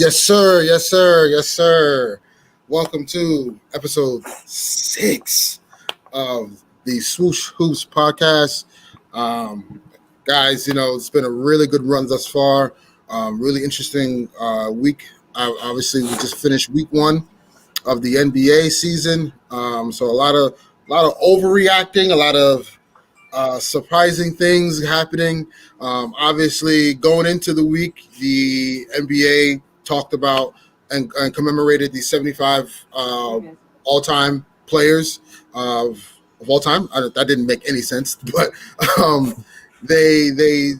Yes, sir. Yes, sir. Yes, sir. Welcome to episode 6 of the Swoosh Hoops podcast. Guys, it's been a really good run thus far. Really interesting week. Obviously, we just finished week 1 of the NBA season. So a lot of overreacting, a lot of surprising things happening. Obviously, going into the week, the NBA talked about and commemorated the 75 all-time players of all time. That didn't make any sense, but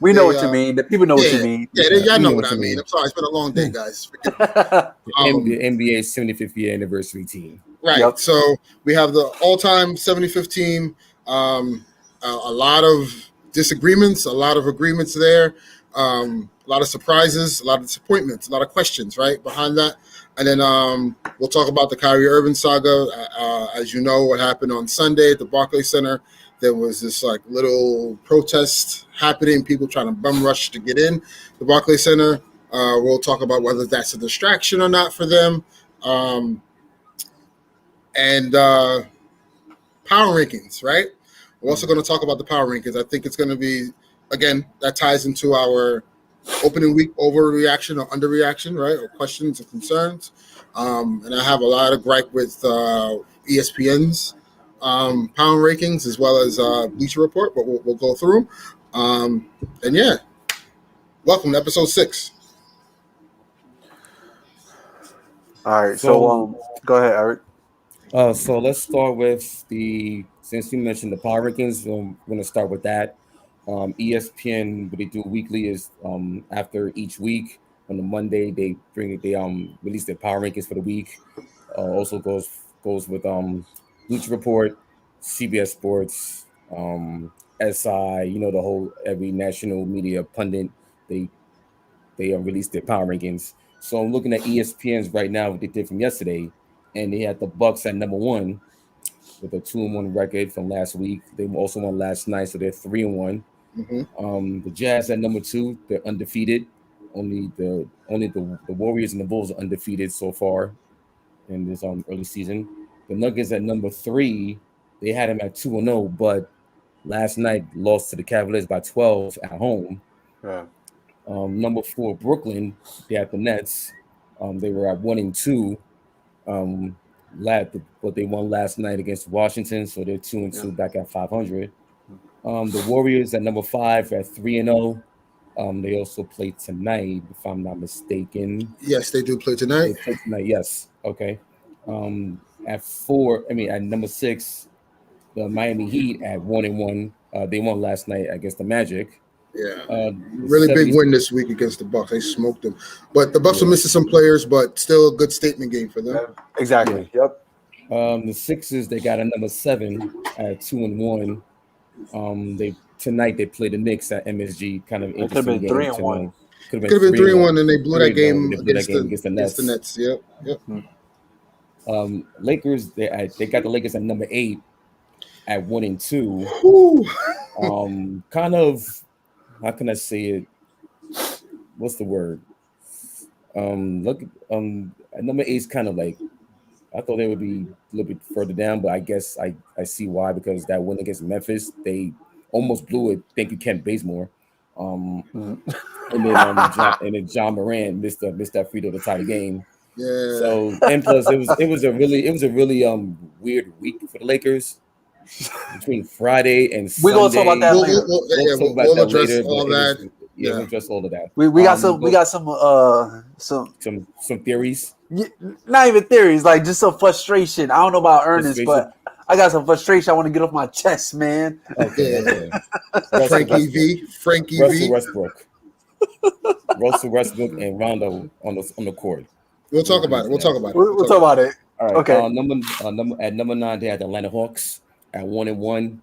we know what you mean. The people know what you mean. Y'all know what I mean. I'm sorry, it's been a long day, guys. The NBA's 75th year anniversary team. Right. Yep. So we have the all-time 75th team. A lot of disagreements, a lot of agreements there, a lot of surprises, a lot of disappointments, a lot of questions, right, behind that. And then we'll talk about the Kyrie Irving saga. As you know, what happened on Sunday at the Barclays Center, there was this little protest happening, people trying to bum rush to get in the Barclays Center. We'll talk about whether that's a distraction or not for them. And power rankings, right? We're also going to talk about the power rankings. I think it's going to be, again, that ties into our opening week overreaction or underreaction, right? Or questions or concerns. And I have a lot of gripe with ESPN's power rankings as well as Bleacher Report, but we'll go through them. And yeah, welcome to episode 6. All right, so go ahead, Eric. So let's start with since you mentioned the power rankings, we're going to start with that. ESPN, what they do weekly is after each week on the Monday they release their power rankings for the week. Also goes with Bleacher Report, CBS Sports, SI, the whole every national media pundit they release their power rankings. So I'm looking at ESPN's right now what they did from yesterday, and they had the Bucks at number 1 with a 2-1 record from last week. They also won last night, so they're 3-1. Mm-hmm. The Jazz at number 2, they're undefeated. Only the Warriors and the Bulls are undefeated so far in this early season. The Nuggets at number 3, they had them at 2-0, but last night lost to the Cavaliers by 12 at home. Yeah. Number 4, Brooklyn, they had the Nets. They were at 1-2. But they won last night against Washington, so they're 2-2 back at 500. The Warriors at number 5 at 3-0. They also play tonight, if I'm not mistaken. Yes, they do play tonight. They play tonight, yes. Okay. At number 6, the Miami Heat at 1-1. They won last night against the Magic. Yeah, really big win this week against the Bucks. They smoked them, but the Bucks are missing some players, but still a good statement game for them. Yeah, exactly. Yeah. Yep. The Sixers, they got a number 7 at 2-1. Tonight they play the Knicks at MSG. Kind of interesting game. 3-1. Could have been 3-1, and they blew that game against the Nets. Yep. Lakers, they got the Lakers at number 8 at 1-2. Kind of. How can I say it? What's the word? Look, number 8 is kind of like, I thought they would be a little bit further down, but I guess I see why, because that win against Memphis, they almost blew it. Thank you, Kent Bazemore. And then John Moran missed that free throw to tie the game. Yeah. So and plus it was a really weird week for the Lakers. Between Friday and Sunday. We're gonna talk about that later. We'll address all that. We'll address all of that. We got some theories. Not even theories, like just some frustration. I don't know about Ernest, but I got some frustration I want to get off my chest, man. Okay. Frankie V. Russell Westbrook and Rondo on the court. We'll talk about it. We'll talk about it. All right. Okay. At number 9, they had the Atlanta Hawks at 1-1.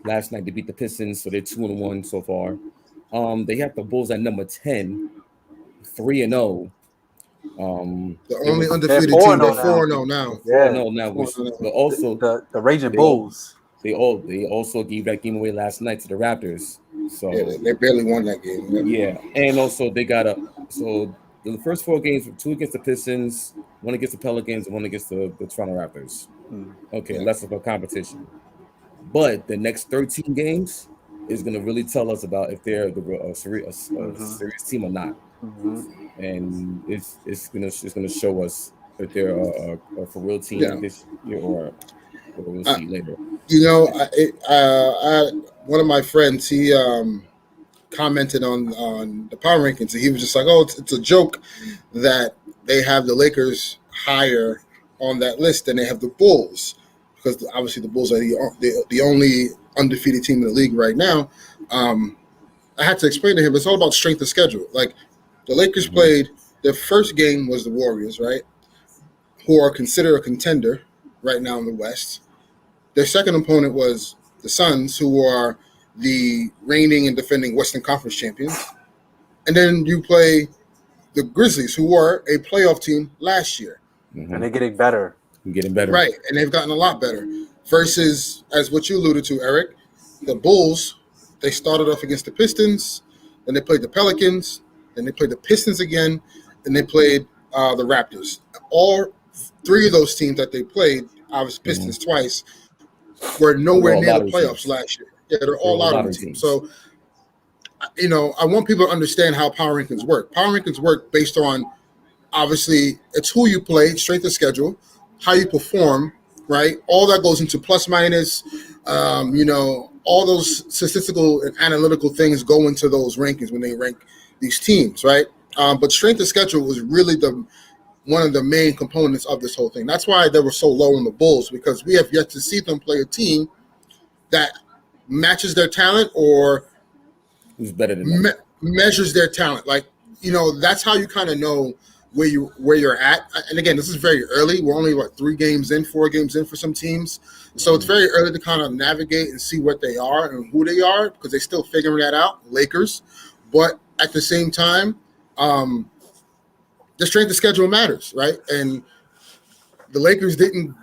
Last night they beat the Pistons, so they're 2-1 so far. They have the Bulls at number 10, 3-0. The only undefeated team. They're 4-0 now. Yeah, but also the Raging Bulls. They also gave that game away last night to the Raptors. So yeah, they barely won that game. Yeah, and also they got the first 4 games were 2 against the Pistons, 1 against the Pelicans, and 1 against the Toronto Raptors. Okay, less of a competition. But the next 13 games is going to really tell us about if they're a serious team or not. And it's gonna show us if they're a for real team this year or we'll see later. One of my friends, he commented on the power rankings, and he was just like, "Oh, it's a joke that they have the Lakers higher on that list than they have the Bulls, because obviously the Bulls are the only undefeated team in the league right now." I had to explain to him it's all about strength of schedule. Like, the Lakers played, their first game was the Warriors, right, who are considered a contender right now in the West. Their second opponent was the Suns, who are the reigning and defending Western Conference champions. And then you play the Grizzlies, who were a playoff team last year. And they're getting better. Right, and they've gotten a lot better. Versus, as what you alluded to, Eric, the Bulls, they started off against the Pistons, then they played the Pelicans, then they played the Pistons again, and they played the Raptors. All 3 of those teams that they played, obviously Pistons twice, were nowhere near the playoffs last year. Yeah, they're all lottery teams. So, I want people to understand how power rankings work. Power rankings work based on, obviously, it's who you play, strength of schedule, how you perform, right? All that goes into plus minus, all those statistical and analytical things go into those rankings when they rank these teams, right? But strength of schedule was really one of the main components of this whole thing. That's why they were so low on the Bulls, because we have yet to see them play a team that matches their talent or who's better than measures their talent. Like, that's how you kind of know where you're at. And again, this is very early. We're only 4 games in for some teams. So it's very early to kind of navigate and see what they are and who they are, because they're still figuring that out, Lakers. But at the same time, the strength of schedule matters, right? And the Lakers didn't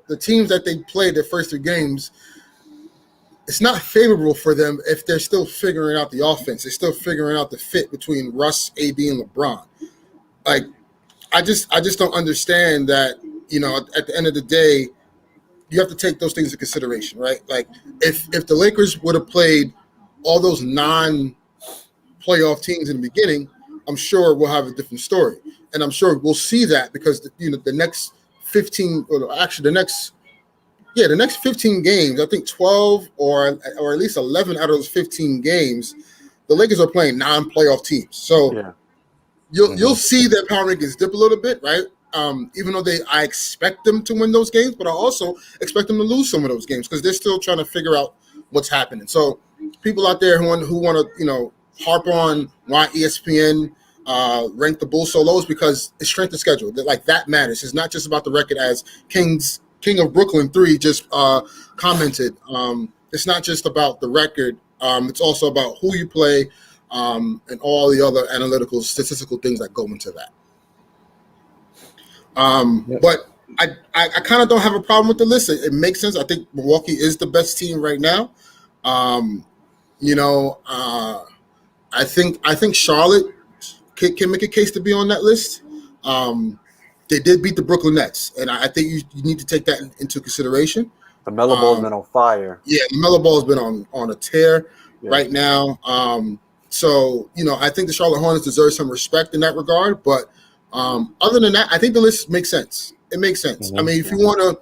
the teams that they played their first 3 games, it's not favorable for them if they're still figuring out the offense. They're still figuring out the fit between Russ, AD, and LeBron. Like, I just don't understand that, at the end of the day, you have to take those things into consideration, right? Like, if the Lakers would have played all those non-playoff teams in the beginning, I'm sure we'll have a different story. And I'm sure we'll see that because, the next 15, or actually the next 15 games, I think 12 or at least 11 out of those 15 games, the Lakers are playing non-playoff teams. So you'll see that power rankings dip a little bit, right? Even though I expect them to win those games, but I also expect them to lose some of those games because they're still trying to figure out what's happening. So people out there who want to harp on why ESPN ranked the Bulls so low is because it's strength of schedule. That matters. It's not just about the record, as King of Brooklyn 3 just commented. It's not just about the record. It's also about who you play and all the other analytical, statistical things that go into that. But I kind of don't have a problem with the list. It makes sense. I think Milwaukee is the best team right now. I think Charlotte can make a case to be on that list. They did beat the Brooklyn Nets, and I think you need to take that into consideration. The Melo Ball's been on fire. Yeah, the Melo Ball's been on a tear right now. So, I think the Charlotte Hornets deserve some respect in that regard. But other than that, I think the list makes sense. It makes sense. I mean, if you want to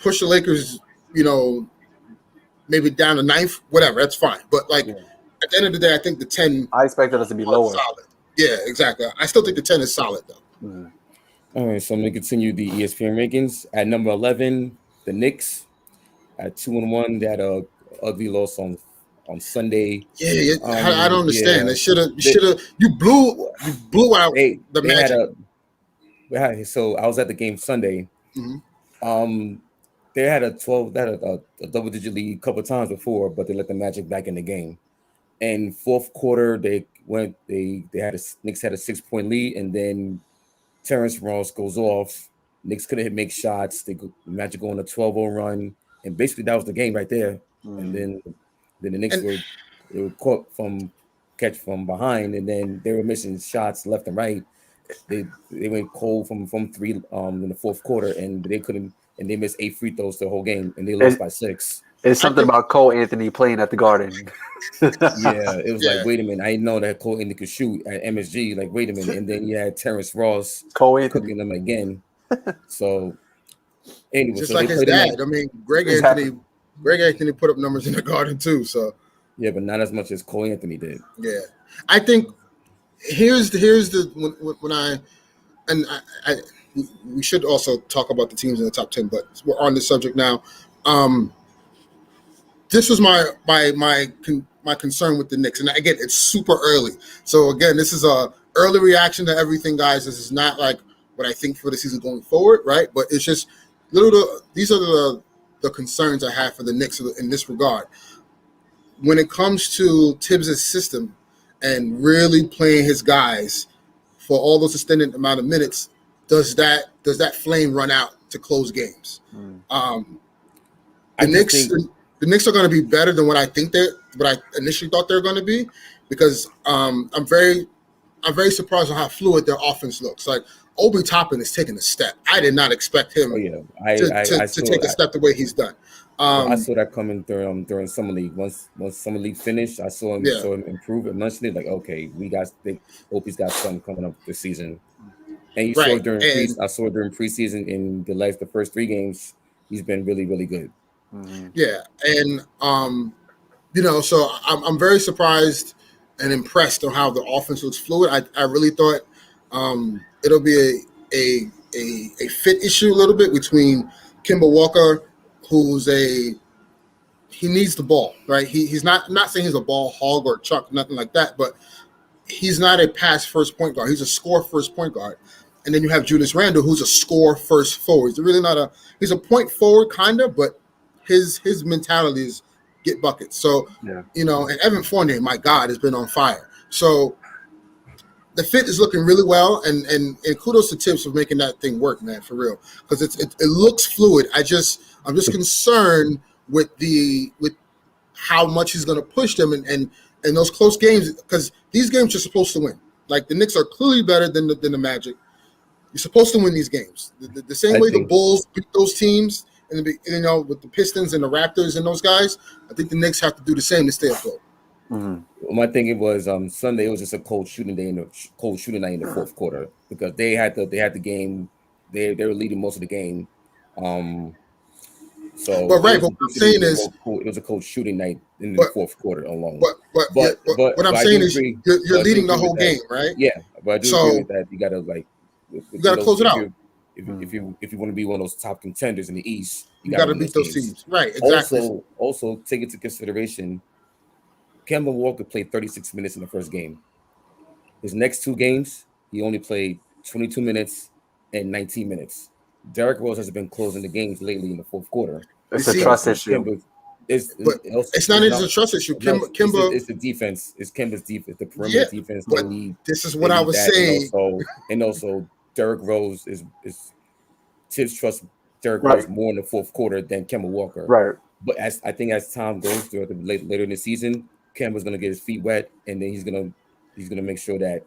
push the Lakers, maybe down to 9th, whatever, that's fine. But, at the end of the day, I think the 10 – I expected us to be lower. Solid. Yeah, exactly. I still think the 10 is solid, though. All right, so I'm going to continue the ESPN rankings. At number 11, the Knicks. At 2-1, they had a ugly loss on Sunday. Yeah, I don't understand. They should have. You blew out the Magic. So I was at the game Sunday. Mm-hmm. They had a double-digit lead a couple of times before, but they let the Magic back in the game. And fourth quarter, Knicks had a 6-point lead, and then Terrence Ross goes off. Knicks couldn't make shots. Magic go on a 12-0 run, and basically that was the game right there. And then the Knicks were caught from catch from behind, and then they were missing shots left and right. They went cold from three in the fourth quarter, and they couldn't, and they missed 8 free throws the whole game, and they lost by 6. It's something about Cole Anthony playing at the Garden. Yeah, it was like, wait a minute, I didn't know that Cole Anthony could shoot at MSG. Like, wait a minute, and then you had Terrence Ross cooking them again. So anyway, just so like his dad. I mean, Greg Anthony put up numbers in the Garden too. So yeah, but not as much as Cole Anthony did. Yeah, I think here's the when I we should also talk about the teams in the top 10, but we're on this subject now. This was my concern with the Knicks, and again, it's super early. So again, this is a early reaction to everything, guys. This is not like what I think for the season going forward, right? But it's just these are the concerns I have for the Knicks in this regard. When it comes to Tibbs' system and really playing his guys for all those extended amount of minutes, does that flame run out to close games? The Knicks are going to be better than what I initially thought they were going to be, because I'm very surprised on how fluid their offense looks. Like Obi Toppin is taking a step. I did not expect him to take a step the way he's done. I saw that coming during summer league. Once summer league finished, I saw him improve immensely. Like, okay, Opie's got something coming up this season. And you saw it during preseason in the first 3 games. He's been really, really good. Mm-hmm. Yeah, and so I'm very surprised and impressed on how the offense looks fluid. I really thought it'll be a fit issue a little bit between Kemba Walker, he needs the ball, right? He's not saying he's a ball hog or chuck, nothing like that, but he's not a pass first point guard. He's a score first point guard. And then you have Julius Randle, who's a score first forward. He's really he's a point forward kind of, but his mentality is get buckets. So, and Evan Fournier, my God, has been on fire. So the fit is looking really well, and kudos to Tibbs for making that thing work, man, for real. Because it looks fluid. I'm just concerned with how much he's going to push them and those close games, because these games you're supposed to win. Like the Knicks are clearly better than the Magic. You're supposed to win these games. The same way the Bulls beat those teams, and with the Pistons and the Raptors and those guys, I think the Knicks have to do the same to stay afloat. Mm-hmm. My thinking was Sunday. It was just a cold shooting night in the fourth quarter, because they had the game. They were leading most of the game. So, but what I'm saying is, it was a cold shooting night in the fourth quarter alone. But what I'm saying is, you're leading the whole game, right? Yeah, but I do agree with that. You gotta close it out. If you want to be one of those top contenders in the East, you got to beat those teams, right? Exactly. Also take into consideration, Kemba Walker played 36 minutes in the first game. His next 2 games, he only played 22 minutes and 19 minutes. Derrick Rose has been closing the games lately in the fourth quarter. It's a trust issue. It's not even a trust issue. Kimba, it's the defense. It's Kemba's defense, the perimeter defense. But this is what I was saying. And also, Derrick Rose is Tibbs trusts Derrick Rose more in the fourth quarter than Kemba Walker. Right. But as time goes through later in the season, Kemba's gonna get his feet wet, and then he's gonna make sure that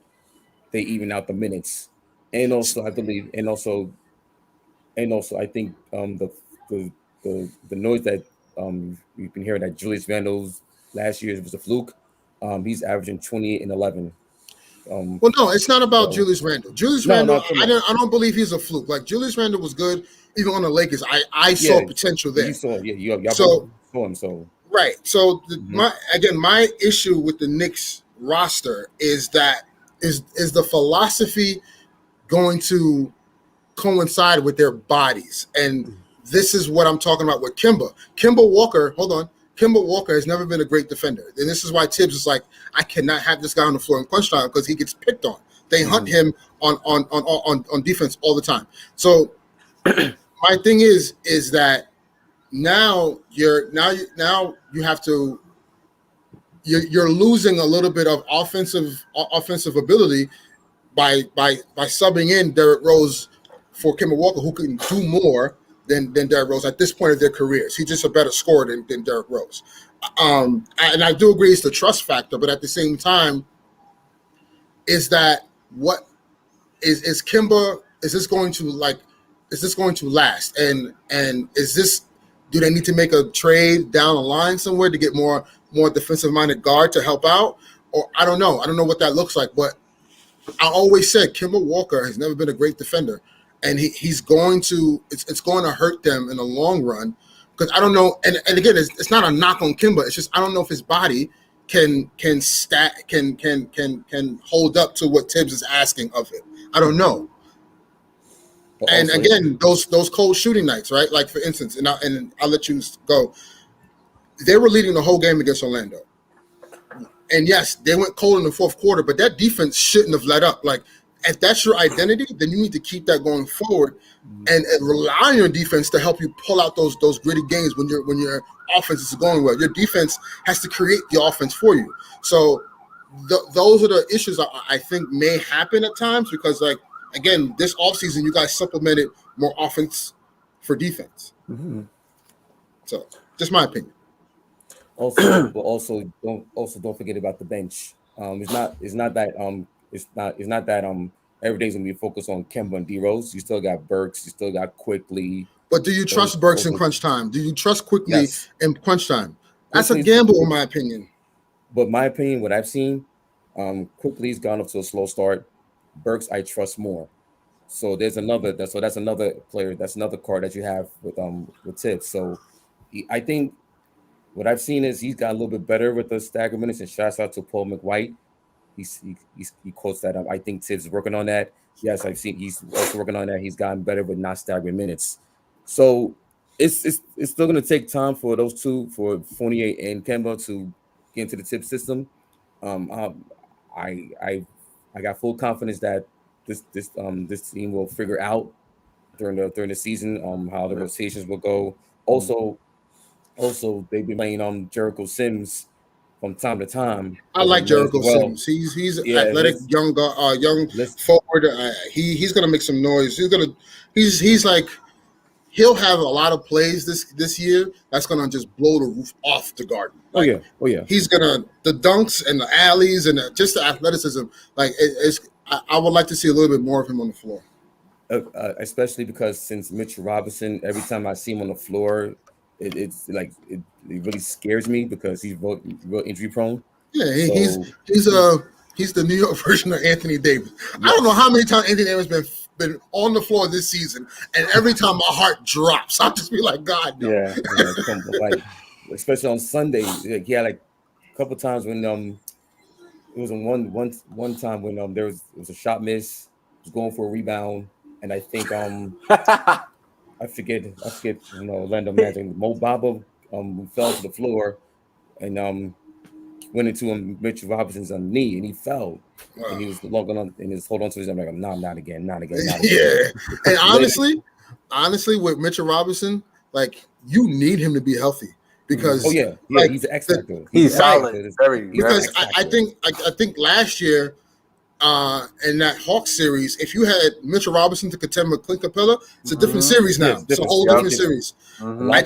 they even out the minutes. And also, I believe, and also I think the noise that you've been hearing that Julius Randle's last year was a fluke. He's averaging 28 and 11. Well, no, it's not about Julius Randle. Randle, I don't believe he's a fluke. Like Julius Randle was good even on the Lakers. I saw potential there. You saw, you saw him. So right. So my issue with the Knicks roster is that is the philosophy going to coincide with their bodies, and this is what I'm talking about with Kemba. Kemba Walker has never been a great defender, and this is why Tibbs is like, I cannot have this guy on the floor in crunch time because he gets picked on. They hunt him on defense all the time. So my thing is that now you're losing a little bit of offensive ability by subbing in Derrick Rose for Kemba Walker, who can do more than Derrick Rose at this point of their careers. He's just a better scorer than Derrick Rose. And I do agree it's the trust factor, but at the same time, is that what is Kimba? Is this going to last? And is this? Do they need to make a trade down the line somewhere to get more defensive minded guard to help out? Or I don't know. I don't know what that looks like. But I always said Kimba Walker has never been a great defender, and he's going to it's going to hurt them in the long run because I don't know. And again, it's not a knock on Kimba. It's just I don't know if his body can hold up to what Tibbs is asking of it. I don't know. But and also, again, those cold shooting nights, right? Like for instance, and I'll let you go. They were leading the whole game against Orlando. And yes, they went cold in the fourth quarter, but that defense shouldn't have let up. Like, if that's your identity, then you need to keep that going forward and rely on your defense to help you pull out those gritty games when your offense is going well. Your defense has to create the offense for you. So those are the issues I think may happen at times because, like, again, this offseason, you guys supplemented more offense for defense. Mm-hmm. So just my opinion. Also don't forget about the bench. It's not that every day's gonna be focused on Kemba and D Rose. You still got Burks, you still got Quickly. But do you trust Burks in crunch time? Do you trust Quickly in crunch time? That's a gamble, in my opinion. But my opinion, what I've seen, Quickly's gone up to a slow start. Burks, I trust more. So that's another player. That's another card that you have with Tibbs. So I think. What I've seen is he's got a little bit better with the stagger minutes, and shouts out to Paul McWhite. He quotes that. I think Tibbs is working on that. Yes, I've seen he's also working on that. He's gotten better with not staggering minutes. So it's still going to take time for those two, for Fournier and Kemba, to get into the Tibbs system. I got full confidence that this team will figure out during the season how the rotations will go. Also, they've been playing Jericho Sims from time to time. I like Jericho Sims. He's athletic, young forward. He's gonna make some noise. He's like he'll have a lot of plays this year that's gonna just blow the roof off the Garden. Like, oh yeah. He's gonna the dunks and the alleys and just the athleticism. Like I would like to see a little bit more of him on the floor. Especially because since Mitchell Robinson, every time I see him on the floor. It's like it really scares me because he's real injury prone. Yeah, he's the New York version of Anthony Davis. Yes. I don't know how many times Anthony Davis been on the floor this season, and every time my heart drops, I'll just be like, God, no. Yeah, like especially on Sunday, like, he had like a couple times when it was in one time when there was a shot miss, was going for a rebound, and I think I forget, Orlando Magic. Mo Bamba fell to the floor and went into Mitchell Robinson's knee, and he fell. Wow. And he was logging on and he's holding on to his. I'm like, no, not again. Yeah, and honestly, with Mitchell Robinson, like you need him to be healthy because like, he's an X factor. He's solid. Because I think last year. In that Hawks series, if you had Mitchell Robinson to contend with Clint Capella, it's a different series now. It's a whole different series. Mm-hmm. A lot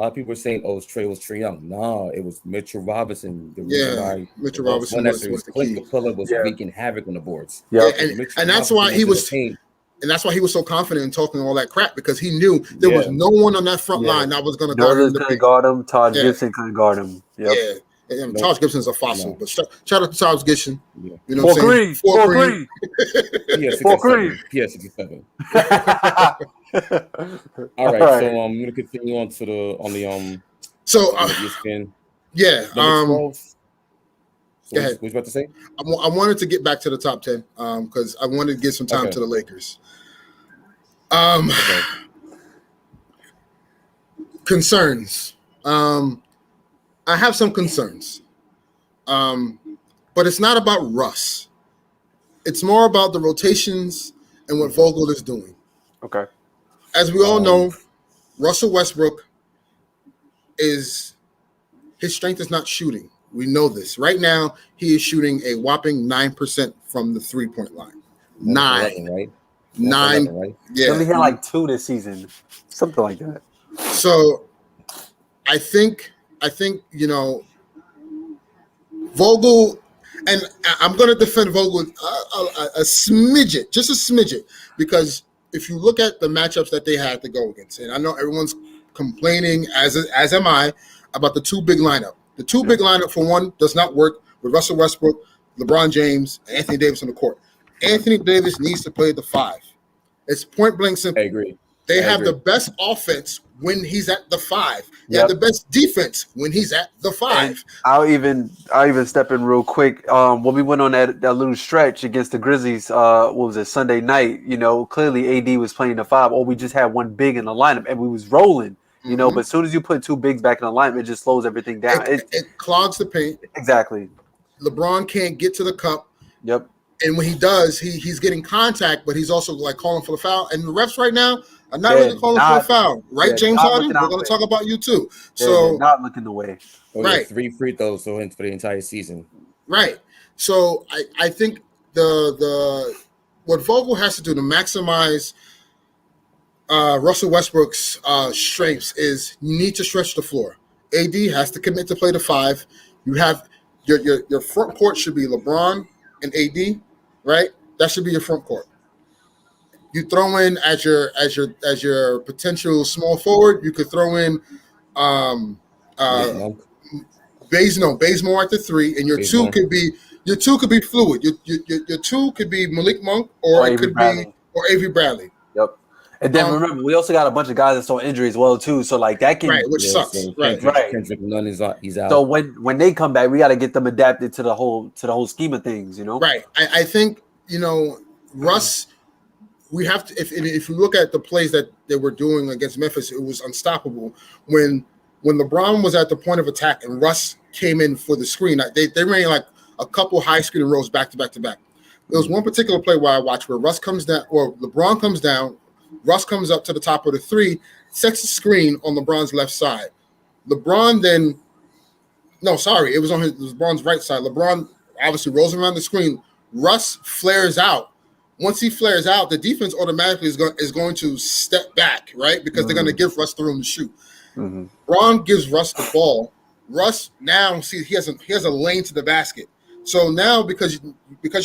of people were saying, "Oh, it was Trae Young." No, it was Mitchell Robinson. Mitchell Robinson was the Clint key. Capella was wreaking havoc on the boards. Yeah, and that's why he was. And that's why he was so confident in talking all that crap because he knew there was no one on that front line that was going to guard him. Couldn't guard him. Todd Gibson couldn't guard him. Yep. Yeah. And Taj Gibson's a fossil, but shout out to Taj Gibson. Yeah. You know what I'm saying? 4-3. PS67. All right, so I'm gonna continue on to the ESPN. Yeah. Go ahead. What you about to say? I wanted to get back to the top 10 because I wanted to give some time to the Lakers. Concerns. I have some concerns, but it's not about Russ. It's more about the rotations and what Vogel is doing. Okay. As we all know, Russell Westbrook his strength is not shooting. We know this. Right now, he is shooting a whopping 9% from the 3-point line. 9. 11, right? 9. 11, right? He Yeah. only had like 2 this season, something like that. So I think Vogel, and I'm going to defend Vogel a smidget, just a smidget, because if you look at the matchups that they had to go against, and I know everyone's complaining, as am I, about the 2 big lineup. The 2 big lineup, for one, does not work with Russell Westbrook, LeBron James, and Anthony Davis on the court. Anthony Davis needs to play the 5. It's point blank simple. I agree. They have the best offense when he's at the 5. They Yep. have the best defense when he's at the 5. And I'll even step in real quick. When we went on that little stretch against the Grizzlies, what was it, Sunday night? Clearly AD was playing the 5, or we just had one big in the lineup and we was rolling. But as soon as you put 2 bigs back in the lineup, it just slows everything down. It clogs the paint. Exactly. LeBron can't get to the cup. Yep. And when he does, he's getting contact, but he's also like calling for the foul. And the refs right now are not really calling for a foul, right, James Harden? We're going to talk about you too. So not looking the way. Right. 3 free throws for the entire season. Right. So I think the what Vogel has to do to maximize Russell Westbrook's strengths is you need to stretch the floor. AD has to commit to play the 5. You have your front court should be LeBron and AD, right? That should be your front court. You throw in as your potential small forward. You could throw in Bazemore at the 3, and your 2 could be fluid. Your 2 could be Malik Monk or it could be Avery Bradley. Yep. And then remember, we also got a bunch of guys that saw injury as well too. So like that can which sucks. So right. Kendrick Nunn he's out. So when they come back, we got to get them adapted to the whole scheme of things. Right. I think Russ. We have to. If you look at the plays that they were doing against Memphis, it was unstoppable. When LeBron was at the point of attack and Russ came in for the screen, they ran like a couple high screen rows back to back to back. There was one particular play where I watched where Russ comes down, or LeBron comes down. Russ comes up to the top of the 3, sets the screen on LeBron's left side. LeBron then, it was on LeBron's right side. LeBron obviously rolls around the screen. Russ flares out. Once he flares out, the defense automatically is going to step back, right? Because they're going to give Russ the room to shoot. LeBron gives Russ the ball. Russ now he has a lane to the basket. So now because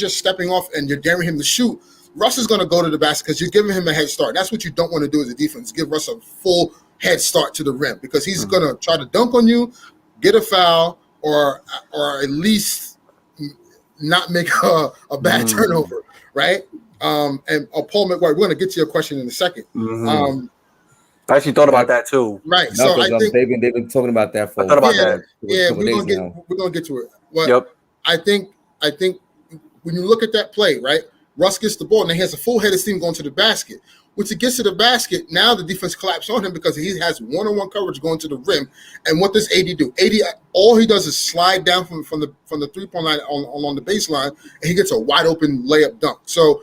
you're stepping off and you're daring him to shoot, Russ is going to go to the basket because you're giving him a head start. That's what you don't want to do as a defense, give Russ a full head start to the rim because he's going to try to dunk on you, get a foul, or at least not make a bad turnover, right? And Paul McGuire, we're going to get to your question in a second. I actually thought about that too. Right. No, so I think they've been talking about that for. I thought about that. Yeah, we're going to get to it. But Yep. I think when you look at that play, right? Russ gets the ball and he has a full head of steam going to the basket. Once he gets to the basket, now the defense collapses on him because he has one-on-one coverage going to the rim. And what does AD do? AD, all he does is slide down from the 3-point line on the baseline, and he gets a wide open layup dunk. So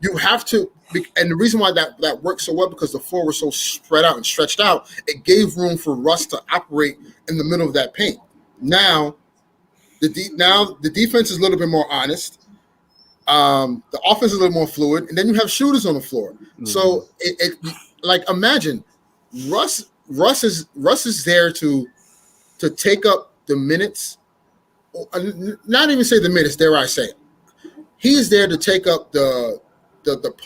you have to, and the reason why that worked so well because the floor was so spread out and stretched out, it gave room for Russ to operate in the middle of that paint. Now the defense is a little bit more honest. The offense is a little more fluid, and then you have shooters on the floor. So it like imagine Russ is there to take up the minutes, not even say the minutes. Dare I say it? He is there to take up the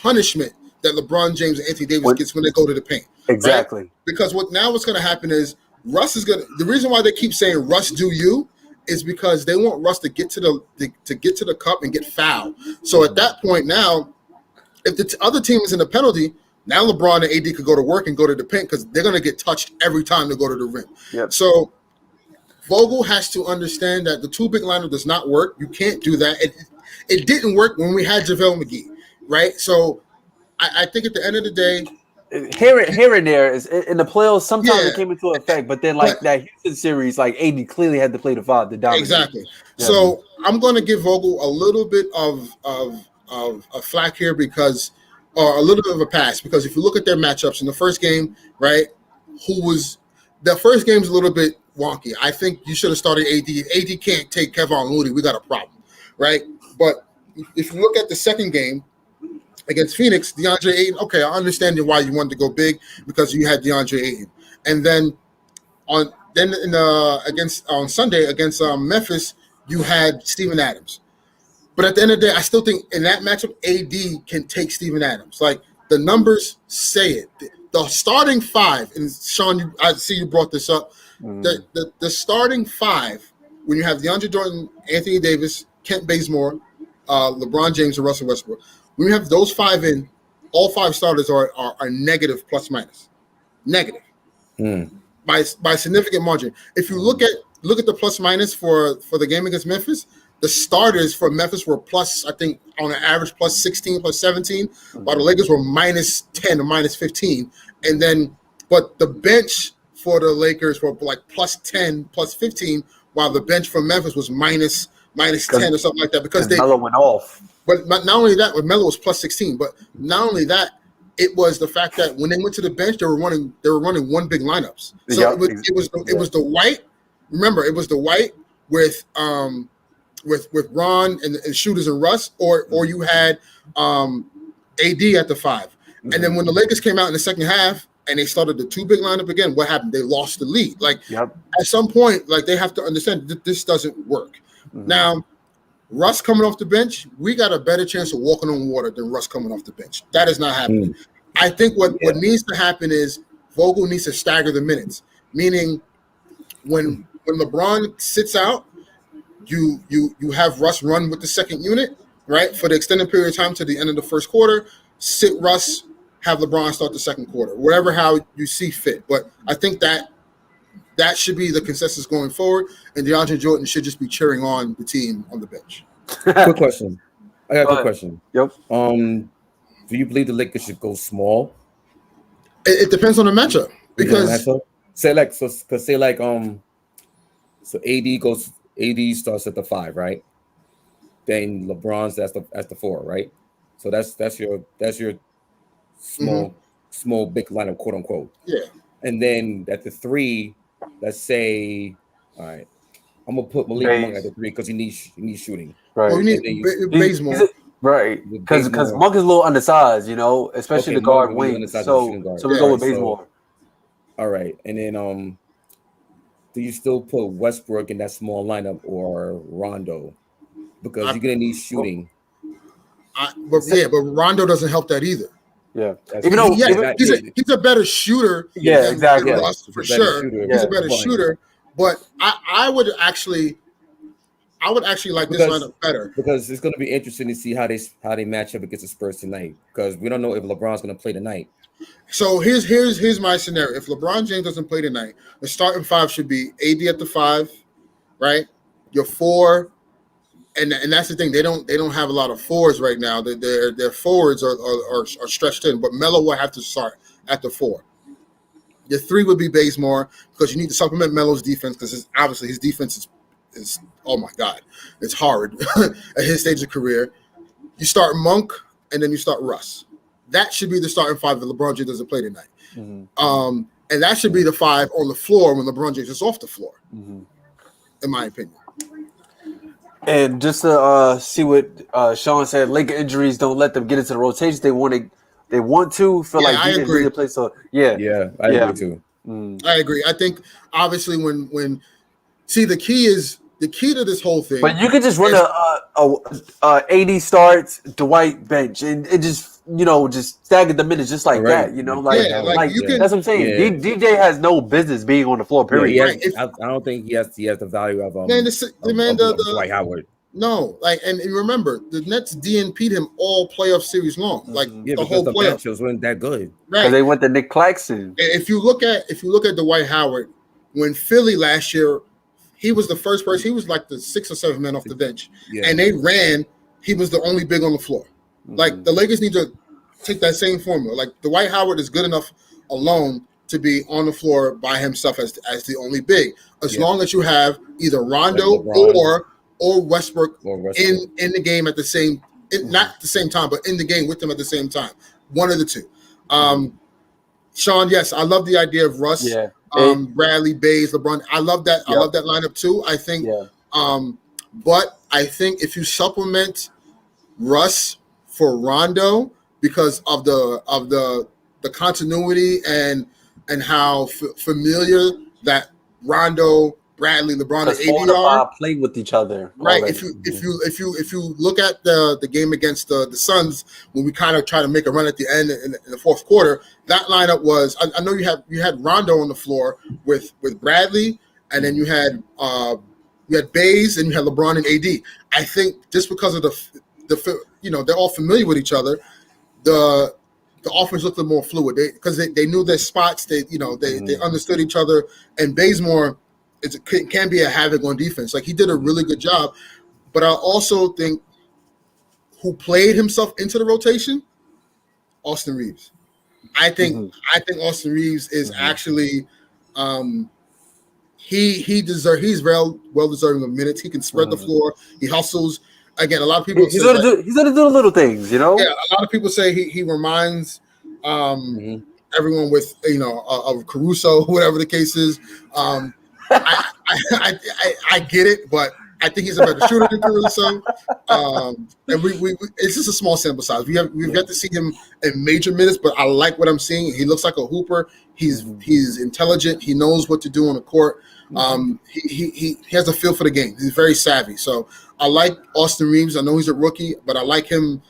punishment that LeBron James and Anthony Davis gets when they go to the paint. Exactly. Right? Because what's going to happen is Russ is going to. The reason why they keep saying Russ do you is because they want Russ to get to the cup and get fouled. So at that point now, if the other team is in a penalty, now LeBron and AD could go to work and go to the paint because they're going to get touched every time they go to the rim. Yep. So Vogel has to understand that the 2 big lineup does not work. You can't do that. It didn't work when we had JaVale McGee, right? So I think at the end of the day, here and there is in the playoffs. Sometimes it came into effect, but then that Houston series, like AD clearly had to play the 5 to dominate. Exactly. Yeah. So I'm going to give Vogel a little bit of a flack here or a little bit of a pass because if you look at their matchups in the first game, right? The first game's a little bit wonky. I think you should have started AD. AD can't take Kevon Looney. We got a problem, right? But if you look at the second game, Against Phoenix, DeAndre Ayton. Okay, I understand why you wanted to go big because you had DeAndre Ayton, and then against on Sunday against Memphis, you had Steven Adams. But at the end of the day, I still think in that matchup, AD can take Steven Adams. Like the numbers say it. The starting five, and Sean, I see you brought this up. The starting five, when you have DeAndre Jordan, Anthony Davis, Kent Bazemore, LeBron James, and Russell Westbrook, when you have those five in, all five starters are negative plus minus. Negative. By significant margin. If you look at the plus minus for the game against Memphis, the starters for Memphis were plus, I think, on an average plus 16, plus 17, while the Lakers were minus 10 or minus 15. And then, but the bench for the Lakers were like plus 10, plus 15, while the bench for Memphis was minus 10 or something like that because Melo went off. But not only that, Melo was plus 16, but not only that, it was the fact that when they went to the bench, they were running one big lineups. So it was the White. Remember, it was the White with Ron and shooters and Russ, or you had AD at the five. And then when the Lakers came out in the second half and they started the two big lineup again, what happened? They lost the lead. Like at some point, like they have to understand that this doesn't work. Now, Russ coming off the bench, we got a better chance of walking on water than Russ coming off the bench. That is not happening. I think what needs to happen is Vogel needs to stagger the minutes, meaning when LeBron sits out, you have Russ run with the second unit, right, for the extended period of time to the end of the first quarter. Sit Russ, have LeBron start the second quarter, whatever how you see fit. But I think that should be the consensus going forward, and DeAndre Jordan should just be cheering on the team on the bench. Quick question. I got a quick question. Yep. Do you believe the Lakers should go small? It depends on the matchup because so AD starts at the 5, right? Then LeBron's that's the 4, right? So that's your small big lineup, quote unquote. Yeah. And then at the 3, let's say, all right, I'm gonna put Malik Monk at the 3 because he needs shooting. Right. Oh, you need Bazemore. Right, because Monk is a little undersized, especially the guard wing. So we go with Bazemore. All right, and then do you still put Westbrook in that small lineup or Rondo? Because you're gonna need shooting. But Rondo doesn't help that either. Yeah, even though he's a better shooter. Yeah, exactly. Russ, for sure, he's a better shooter. But I would actually like this lineup better because it's going to be interesting to see how they match up against the Spurs tonight because we don't know if LeBron's going to play tonight. So here's my scenario: if LeBron James doesn't play tonight, the starting 5 should be AD at the 5, right? Your 4, and that's the thing. They don't have a lot of 4s right now. Their forwards are stretched in, but Melo will have to start at the 4. Your 3 would be Bazemore because you need to supplement Melo's defense because obviously his defense is oh my God, it's hard at his stage of career. You start Monk and then you start Russ. That should be the starting 5 if LeBron James doesn't play tonight. And that should be the 5 on the floor when LeBron James is off the floor, in my opinion. And just to see what Sean said, Laker injuries don't let them get into the rotations. They want to feel like I agree. To play. So I agree too. I agree. I think obviously when the key to this whole thing. But you could just run a 80 starts Dwight bench and it just just stagger the minutes just like that. That's what I'm saying. Yeah. DJ has no business being on the floor. Period. I don't think he has the value of Dwight Howard. No, and remember the Nets DNP'd him all playoff series long. The whole the playoff matchups weren't that good. Right. Because they went to Nick Claxton. If you look at Dwight Howard, when Philly last year, he was the first person. He was like the 6th or 7th man off the bench, and they ran. He was the only big on the floor. Like the Lakers need to take that same formula. Like Dwight Howard is good enough alone to be on the floor by himself as the only big. As long as you have either Rondo or Westbrook in the game at the same, not at the same time, but in the game with them at the same time. One of the two. Sean, yes, I love the idea of Russ, Bradley, Bays, LeBron. I love that. I love that lineup too. I think, but I think if you supplement Russ for Rondo, because of the continuity and how familiar that Rondo, Bradley, LeBron, and Because AD all the are. five played with each other Right. already. If you look at the game against the Suns when we kind of try to make a run at the end in the fourth quarter, that lineup was I know you had Rondo on the floor with Bradley, and then you had Bays and you had LeBron and AD. I think just because of the they're all familiar with each other, the offense looked a little more fluid because they knew their spots. They understood each other, and Bazemore can be a havoc on defense. Like he did a really good job, but I also think who played himself into the rotation, Austin Reeves. I think Austin Reeves is actually he's well deserving of minutes. He can spread the floor. He hustles. Again, a lot of people He's gonna do the little things, you know. Yeah, a lot of people say he reminds everyone with of Caruso, whatever the case is. I get it, but I think he's a better shooter than Caruso. And we it's just a small sample size. We've got to see him in major minutes, but I like what I'm seeing. He looks like a hooper. He's intelligent. He knows what to do on the court. He has a feel for the game. He's very savvy. So I like Austin Reeves. I know he's a rookie, but I like him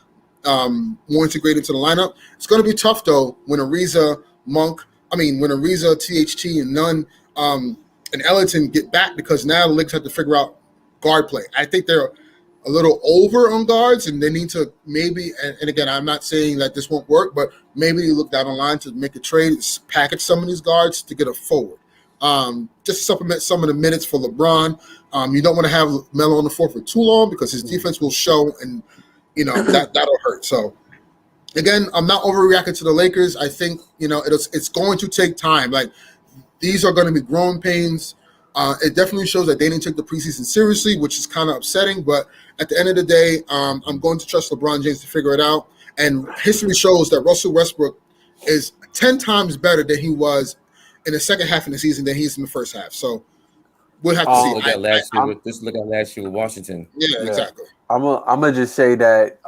more integrated into the lineup. It's going to be tough though when Ariza, THT, and Nunn and Ellington get back, because now the Lakers have to figure out guard play. I think they're a little over on guards, and they need to maybe. And again, I'm not saying that this won't work, but maybe you look down the line to make a trade, package some of these guards to get a forward. Just to supplement some of the minutes for LeBron. You don't want to have Melo on the floor for too long because his defense will show, and that'll hurt. So again, I'm not overreacting to the Lakers. I think it's going to take time. Like these are going to be growing pains. It definitely shows that they didn't take the preseason seriously, which is kind of upsetting. But at the end of the day, I'm going to trust LeBron James to figure it out. And history shows that Russell Westbrook is 10 times better than he was in the second half of the season than he is in the first half. So we'll have to see. Look at last year with Washington. Yeah, exactly. I'm gonna just say that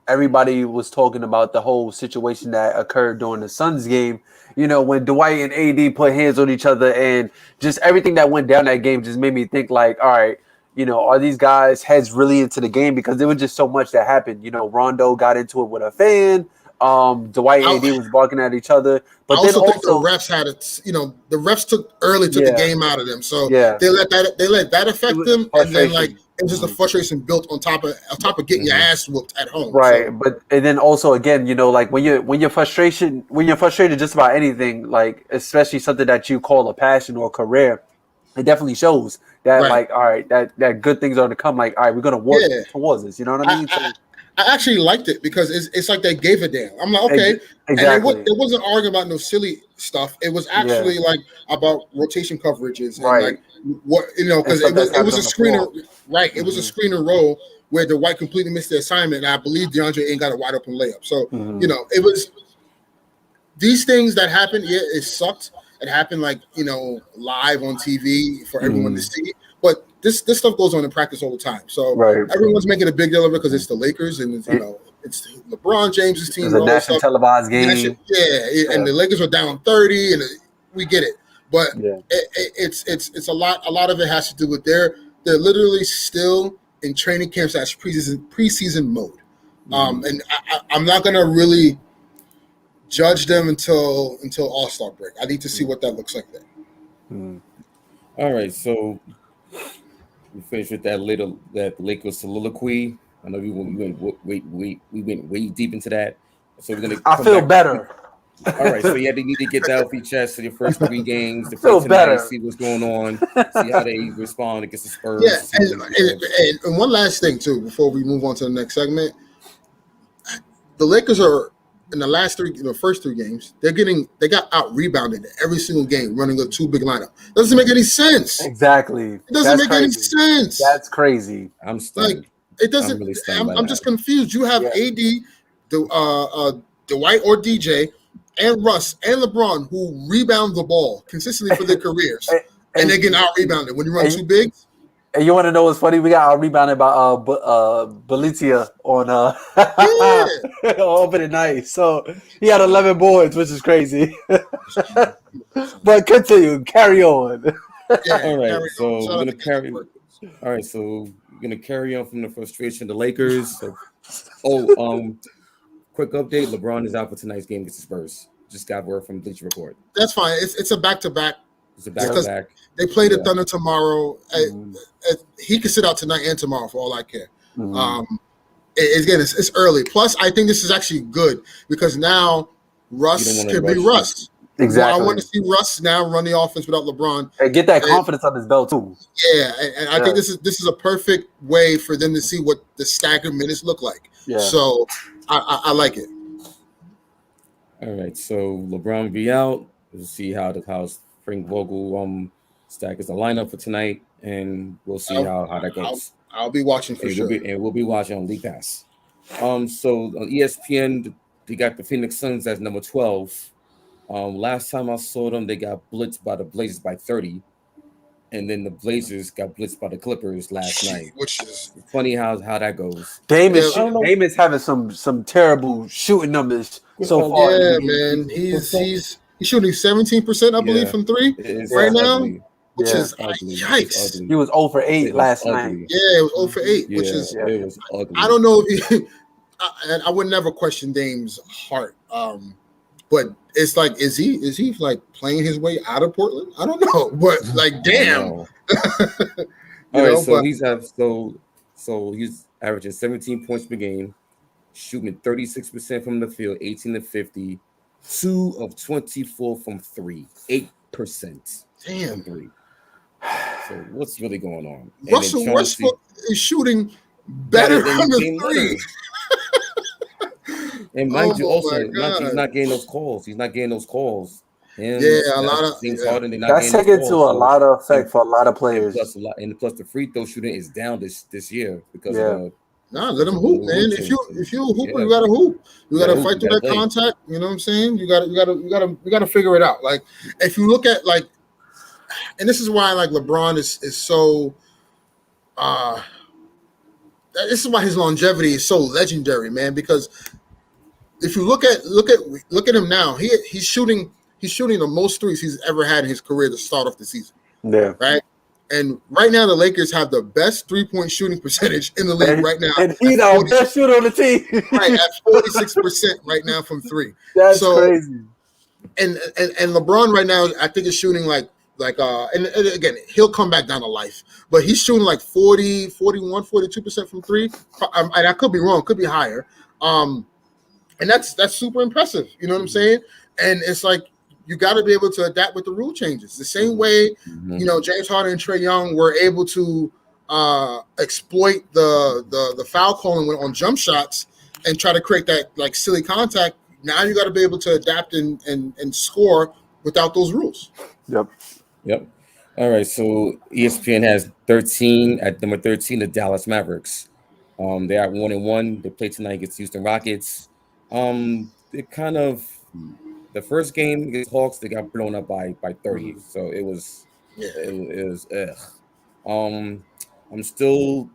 everybody was talking about the whole situation that occurred during the Suns game. When Dwight and AD put hands on each other, and just everything that went down that game just made me think like, all right, are these guys heads really into the game? Because there was just so much that happened. Rondo got into it with a fan. Dwight and AD was barking at each other. But I think the refs had it. The refs took the game out of them, so they let that affect them, and then it was just the frustration built on top of getting your ass whooped at home. Right, so. and then also again, when you're frustrated just about anything, like especially something that you call a passion or career, it definitely shows that all right, that good things are to come. Like, all right, we're gonna work towards this. You know what I mean? I actually liked it because it's like they gave a damn. I'm like, okay. Exactly. And it wasn't arguing about no silly stuff. It was actually about rotation coverages and because it was a screener, right? It was a screener role where the White completely missed the assignment, and I believe DeAndre ain't got a wide open layup. So it was these things that happened. Yeah, it sucked. It happened live on TV for everyone to see. But this stuff goes on in practice all the time. So everyone's making a big deal of it because it's the Lakers and it's LeBron James's team. It's a national televised game. And the Lakers are down 30, and we get it. But it's a lot. A lot of it has to do with they're literally still in training camps as preseason mode. And I'm not gonna really judge them until All-Star break. I need to see what that looks like then. All right, so we finished with that Lakers soliloquy. I know we went way deep into that. So we're gonna. I feel better. All right, so you need to get that off your chest in your first 3 games. Feel better. See what's going on. See how they respond against the Spurs. Yeah, and one last thing too before we move on to the next segment. The Lakers are in the first 3 games. They got out rebounded every single game running a 2 big lineup. Doesn't make any sense. Exactly. It doesn't make any sense. That's crazy. I'm stunned. It doesn't. I'm just confused. You have AD, Dwight or DJ, and Russ and LeBron who rebound the ball consistently for their careers, and they get out rebounded when you run 2 bigs. And you want to know what's funny? We got rebounded by Balitia on Yeah. opening night. So he had 11 boards, which is crazy. But continue, carry on. Yeah, All right, carry on. so Shout we're out gonna to Kendrick carry. Perkins. All right, so we're gonna carry on from the frustration of the Lakers. So, quick update: LeBron is out for tonight's game against the Spurs. Just got word from Bleacher Report. That's fine. It's a back-to-back It's a because back-to-back. they play the Yeah. Thunder tomorrow. Mhm. He could sit out tonight and tomorrow for all I care. Mhm. Again, it's early. Plus, I think this is actually good because now Russ wanna could be rush Russ. Exactly. I want to see Russ now run the offense without LeBron. And get that And- confidence on his belt too. Yeah, and I think this is a perfect way for them to see what the staggered minutes look like. Yeah. So I like it. All right, so LeBron will be out. We'll see how Frank Vogel stack is the lineup for tonight, and we'll see how that goes. I'll be watching for sure. We'll be watching on League Pass. So on ESPN, they got the Phoenix Suns as number 12. Last time I saw them, they got blitzed by the Blazers by 30, and then the Blazers got blitzed by the Clippers last night. Which is Funny how that goes. Dame Yeah, I don't know. is having some terrible shooting numbers so far. yeah, man. He's shooting 17%, I believe, Yeah. from three It's right now, ugly. which Yeah. is Ugly. It's yikes. ugly. He was 0 for 8 It was last ugly. night. Yeah, it was 0 for 8, which Yeah, is it was ugly. I don't know if he, and I would never question Dame's heart. But it's like, is he like playing his way out of Portland? I don't know, but like, damn. All right, so he's averaging 17 points per game, shooting 36% from the field, 18 to 50, 2 of 24 from 3, 8% Damn. from 3. So what's really going on? And Russell then Chauncey- Westbrook is shooting better than from the Dame three. Lillard. And mind you, Oh also, my he's God. not getting those calls. He's not getting those calls. Him, Yeah, a Steph, lot of- James yeah. Harden, they're not That's getting taken those to calls. a So- lot of effect for a lot of and players. plus the free throw shooting is down this year because Yeah. of the Nah, let him hoop, man. If you're a hooper, you gotta hoop. You gotta hoop, fight you through gotta that play. contact. You know what I'm saying? You gotta figure it out. Like, if you look at like, and this is why like LeBron is so. This is why his longevity is so legendary, man. Because if you look at him now, he's shooting the most threes he's ever had in his career to start off the season, Yeah. right? And right now, the Lakers have the best 3-point shooting percentage in the league right now. And he's at our 40 best shooter on the team. right at 46% right now from three. That's So- crazy. And LeBron right now, I think is shooting like and again, he'll come back down to life, but he's shooting like 40, 41, 42% from three. And I could be wrong, could be higher. And that's super impressive. You know what I'm saying? And it's like, you got to be able to adapt with the rule changes. The same way, Mhm. you know, James Harden and Trae Young were able to exploit the foul calling on jump shots and try to create that like silly contact. Now you got to be able to adapt and score without those rules. Yep. All right, so ESPN has 13 at number 13, the Dallas Mavericks. They're at 1-1. They play tonight against Houston Rockets. They kind of the first game against Hawks, they got blown up by 30. So it was I'm still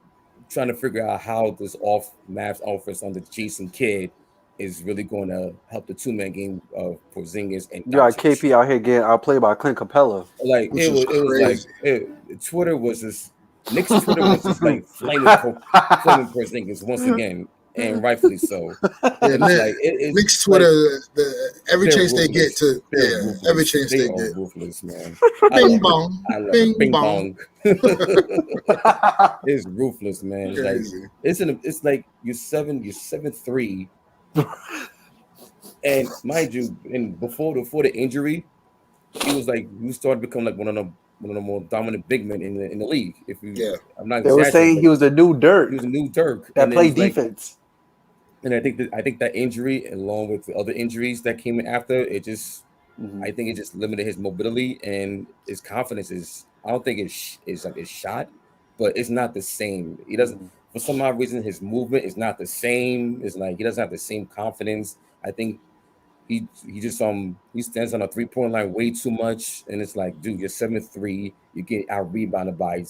trying to figure out how this Mavs offense under Jason Kidd is really going to help the two-man game of Porzingis and You got Doncic. KP out here getting outplayed by Clint Capella. Like Which it was is like Twitter was just Nick's Twitter was just like flaming Porzingis once again, and rightfully so. Yeah, And man, it's Nick's Twitter, every they're chance they get ruthless. to, They're yeah, ruthless. every chance they are get. ruthless, man. Bing bong, I love bing it. Bing bong. bong. It's ruthless, man. It's like Crazy. it's like you're 7'3", and mind you, and before the injury, he was like you started to become like one of the more dominant big men in the league. If you, Yeah. I'm not. They were saying he was the new Dirk he was a new Dirk that and then played it's like- defense. and I think that injury, along with the other injuries that came in after, it just I think it just limited his mobility and his confidence is. I don't think it's shot, but it's not the same. He doesn't for some odd reason his movement is not the same. It's like he doesn't have the same confidence. I think he just he stands on a 3-point line way too much, and it's like, dude, you're 7'3", you get out rebounded by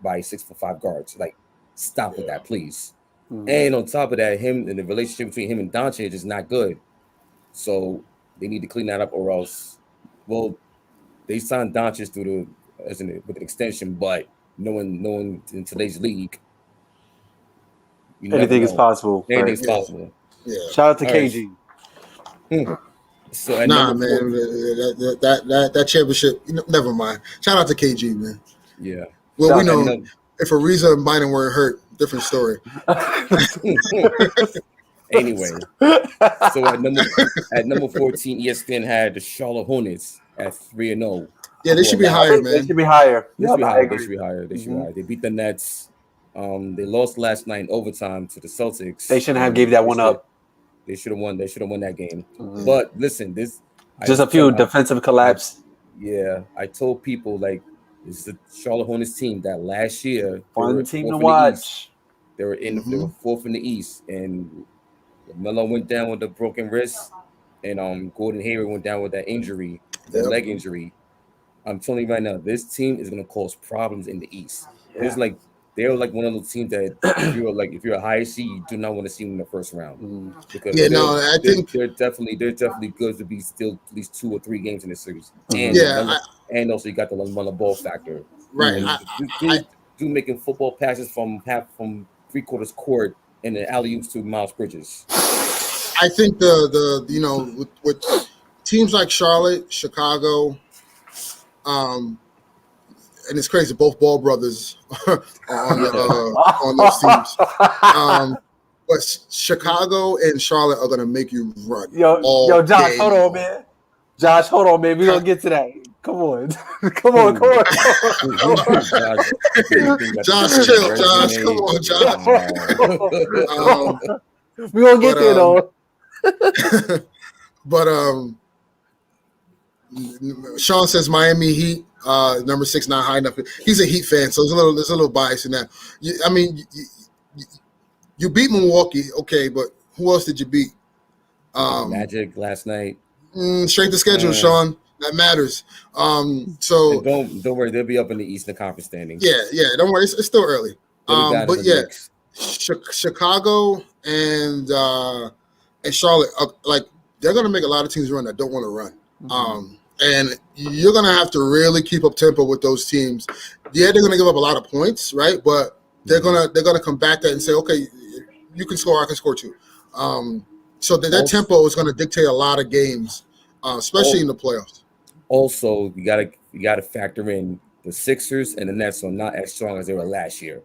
by 6'5" guards. Like, stop with that, please. And on top of that, him and the relationship between him and Doncic is not good. So they need to clean that up, or else, well, they signed Doncic with an extension, but knowing in today's league, you never Anything is know. possible. Anything's Right. possible. Yeah. Shout out to All right. KG. So at Nah, number man, 4, that championship. Never mind. Shout out to KG, man. yeah. Well, Shout we out know if Ariza and Biden weren't hurt, different story. Anyway, so at number 14, ESPN had the Charlotte Hornets at 3-0. Yeah, they should be higher, man. They should be higher. They should be I higher. agree. They should be higher. They should be higher. They beat the Nets. They lost last night in overtime to the Celtics. They shouldn't have gave that one up. They should have won. They should have won that game. But listen, just a few defensive collapse. Yeah, I told people, like, this is the Charlotte Hornets team that last year Fun team to watch. They were they were fourth in the East, and Melo went down with a broken wrist, and Gordon Hayward went down with that injury, that leg injury. I'm telling you right now, this team is going to cause problems in the East. Yeah. They're like one of those teams that if you're a high seed, you do not want to see them in the first round. Because I think they're definitely good to be still at least 2 or 3 games in this series. And also you got the LaMelo Ball factor. Right. Do making football passes from 3/4 court and the alley-oops to Miles Bridges. I think with teams like Charlotte, Chicago, and it's crazy, both Ball brothers are on those teams. But Chicago and Charlotte are going to make you run. Yo, Josh, hold on, man. We're going to get to that. Come on. Come on. Josh, chill, Josh. Come on, Josh. We're going to get there, though. But Sean says Miami Heat, number 6, not high enough. He's a Heat fan, so there's a little bias in that. You beat Milwaukee, okay, but who else did you beat? Magic last night. Strength of schedule, Sean. That matters. So don't worry, they'll be up in the Eastern Conference standings. Yeah. Don't worry, it's still early. But yeah, Chicago and Charlotte, they're going to make a lot of teams run that don't want to run. And you're going to have to really keep up tempo with those teams. Yeah, they're going to give up a lot of points, right? But they're gonna combat that and say, okay, you can score, I can score too. So that tempo is going to dictate a lot of games, especially in the playoffs. Also, you gotta factor in the Sixers and the Nets are not as strong as they were last year.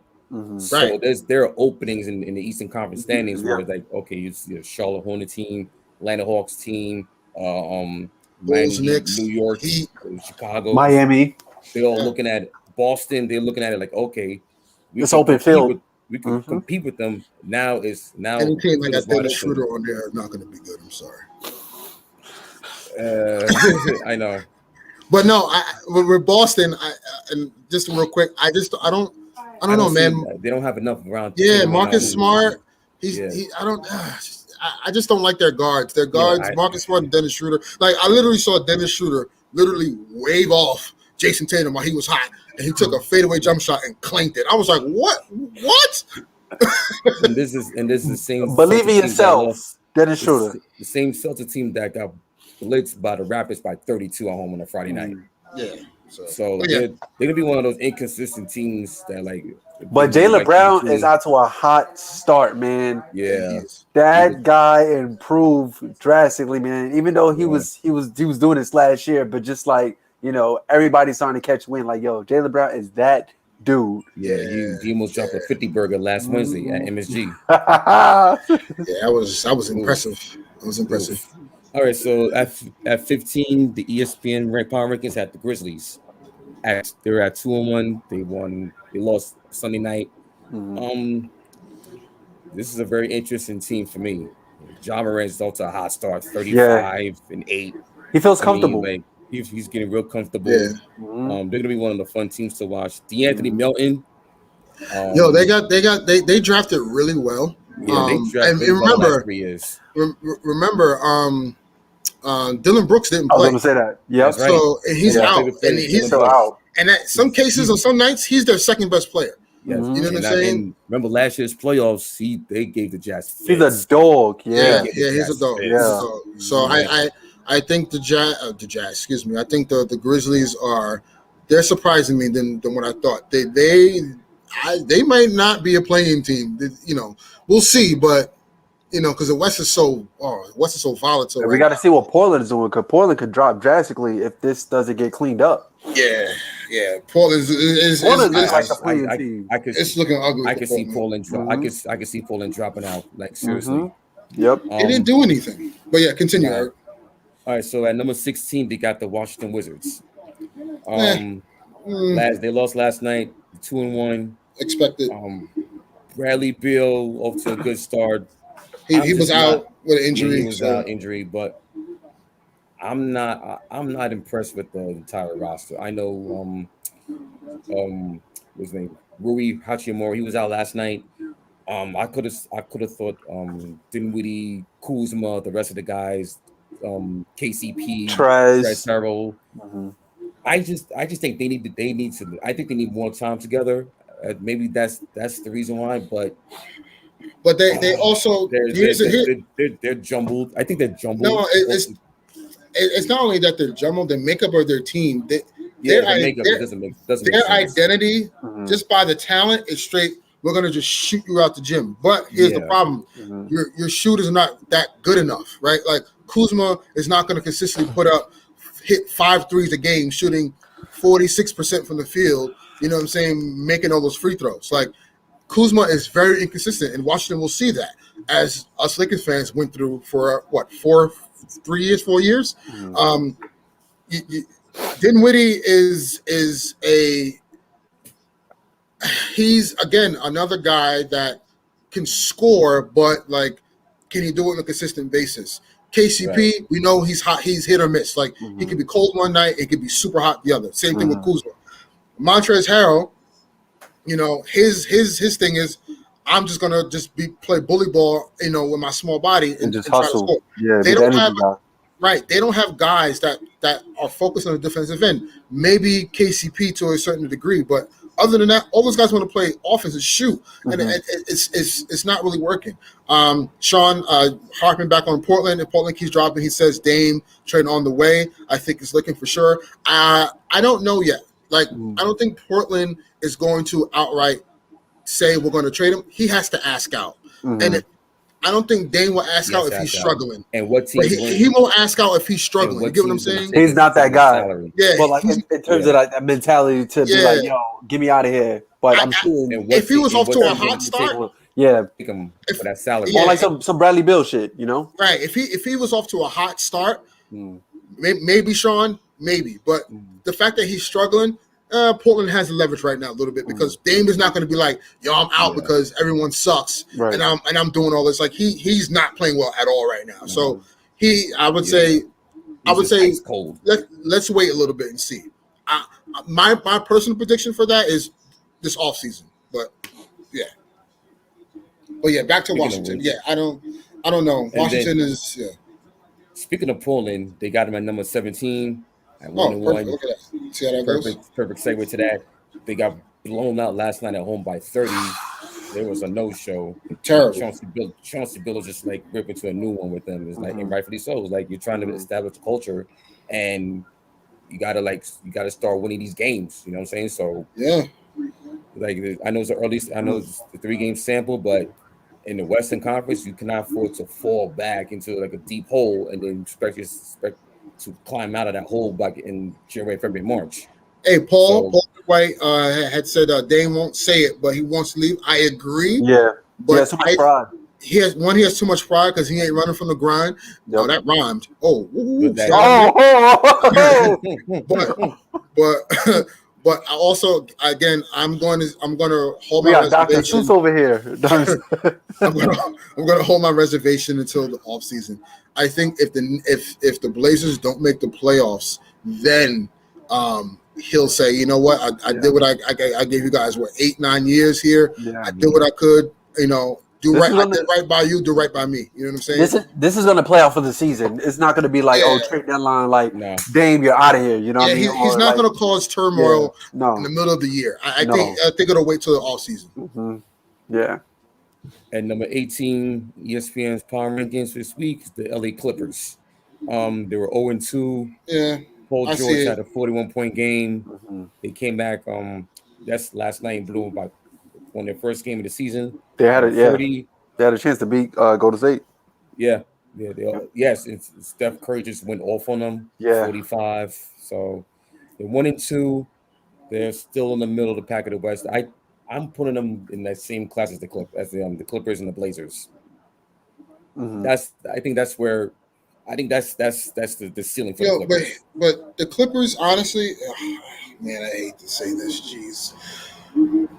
So there are openings in the Eastern Conference standings where it's like, okay, it's the Charlotte Hornet team, Atlanta Hawks team, Bulls, Knicks, New York, Heat, Chicago, Miami. They're all looking at it. Boston. They're looking at it like, okay, it's open field. We can compete with them. Now any team like that Dennis Schroeder on there is not going to be good. I'm sorry. I know. But no, with Boston, and just real quick, I don't know, man. They don't have enough around. Yeah, Marcus Smart. I just don't like their guards. Their guards, Marcus Smart and Dennis Schroeder. Like, I literally saw Dennis Schroeder literally wave off Jason Tatum while he was hot, and he took a fadeaway jump shot and clanked it. I was like, what? and this is the same. Believe in yourself, Dennis Schroeder. The same Celtics team that got blitzed by the Raptors by 32 at home on a Friday night. Yeah. So they're gonna be one of those inconsistent teams that like. But Jaylen Brown is out to a hot start, man. Yeah, that guy improved drastically, man. Even though he was doing this last year, but just like everybody's starting to catch wind. Like, yo, Jaylen Brown is that dude. Yeah, he almost dropped a 50 burger last Wednesday at MSG. That was impressive. It was impressive. All right, so at 15, the ESPN ranked power rankings had the Grizzlies. They were at 2-1. They lost Sunday night. This is a very interesting team for me. Ja Morant's off to a hot start, 35 and 8. He feels comfortable. He's getting real comfortable. Yeah. They're gonna be one of the fun teams to watch. DeAnthony Melton. They drafted really well. Yeah, they drafted and remember, 3 years. Remember, Dylan Brooks didn't I was play. going to say that. Yep. That's right. So and he's Yeah. out, and he's still out. And at some cases, on some nights, he's their second best player. Yes. Mhm. You know what I'm saying? And remember last year's playoffs, they gave the Jazz fits. He's a dog. Yeah. He's a dog. Yeah. He's a dog. So Yeah. I think the Jazz, excuse me. I think the Grizzlies they're surprising me than what I thought. They might not be a playing team. You know, we'll see, but you know, because the West is so volatile. And we got to see what Portland is doing, because Portland could drop drastically if this doesn't get cleaned up. Yeah. Portland is like a playing team. It's looking ugly. I could see Portland. I could see Portland dropping out. Like seriously. Yep. They didn't do anything. But yeah, continue. Right. Eric. All right. So at number 16, they got the Washington Wizards. They lost last night, 2-1. Expected. Bradley Beal off to a good start. He was out with an injury. He was out injury, but I'm not impressed with the entire roster. I know what's his name? Rui Hachimura, he was out last night. I could have thought Dinwiddie, Kuzma, the rest of the guys, KCP, Trez Harrell. I just think they need to. I think they need more time together. Maybe that's the reason why. But they also they're jumbled. I think they're jumbled. No, it's not only that they're jumbled. The makeup of their team, their identity, just by the talent, is straight. We're gonna just shoot you out the gym. But here's the problem: your shooters are not that good enough, right? Like Kuzma is not gonna consistently hit 5 threes a game, shooting 46% from the field. You know what I'm saying? Making all those free throws. Like Kuzma is very inconsistent, and Washington will see that as us Lakers fans went through for 4 years. Dinwiddie he's again another guy that can score, but like, can he do it on a consistent basis? KCP, we know he's hot. He's hit or miss. Like he could be cold one night, it could be super hot the other. Same thing with Kuzma. Montrezl Harrell, you know, his thing is, I'm just gonna play bully ball, you know, with my small body and just try to hustle. score. Yeah, they don't have They don't have guys that are focused on the defensive end. Maybe KCP to a certain degree, but other than that, all those guys want to play offense and shoot, and it's not really working. Sean, harping back on Portland, if Portland keeps dropping, he says Dame trade on the way. I think it's looking for sure. I don't know yet. Like, I don't think Portland is going to outright say we're going to trade him. He has to ask out, and I don't think Dame will ask out if he's struggling. And what team? He won't ask out if he's struggling. You get what I'm saying? He's not that guy. Yeah, but like in terms of that mentality to be like, yo, get me out of here. But I'm sure if he was off to a hot start, pick him for that salary. More like some Bradley Beal shit, you know? Right. If he was off to a hot start, maybe Sean, maybe. But the fact that he's struggling, Portland has the leverage right now a little bit because Dame is not going to be like, yo, I'm out because everyone sucks and I'm doing all this. Like he's not playing well at all right now. So I would say cold. Let's wait a little bit and see. My personal prediction for that is this offseason. But back to Washington. Yeah, I don't know. Washington is Speaking of Portland, they got him at number 17. Perfect. Look at that. See how that goes? Perfect segue to that. They got blown out last night at home by 30. There was a no-show. Terrible. Chauncey Billups just like rip into a new one with them. It's like, and rightfully so. It's like you're trying to establish a culture, and you gotta start winning these games. You know what I'm saying? So like I know it's the 3-game sample, but in the Western Conference, you cannot afford to fall back into like a deep hole and then expect to climb out of that hole back in January, February, March. Hey, Paul White had said Dame won't say it, but he wants to leave. I agree. Yeah, but he has too much pride. He has too much pride because he ain't running from the grind. Yep. Oh, that rhymed. But I also, again, I'm going to hold my reservation. Dr. Seuss over here. I'm going to hold my reservation until the offseason. I think if the Blazers don't make the playoffs, then he'll say, you know what, I did what I gave you guys 8-9 years here. I did what I could, you know, do right. I did right by you. Do right by me. You know what I'm saying? This is going to play out for the season. It's not going to be like trade deadline, like Dame, you're out of here. You know what I mean? He's not going to cause turmoil in the middle of the year. I think it'll wait till the off season. Mm-hmm. Yeah. At number 18, ESPN's power rankings this week, the LA Clippers. They were 0-2. Yeah. Paul George had a 41-point game. Mm-hmm. They came back. That's last night and blew by on their first game of the season. They had They had a chance to beat Golden State. Yeah. Yes. Steph Curry just went off on them. 45. So they're 1-2. They're still in the middle of the pack of the West. I'm putting them in that same class as the Clippers and the Blazers. Mm-hmm. I think that's the ceiling for the Clippers. But the Clippers, honestly, man, I hate to say this. Jeez,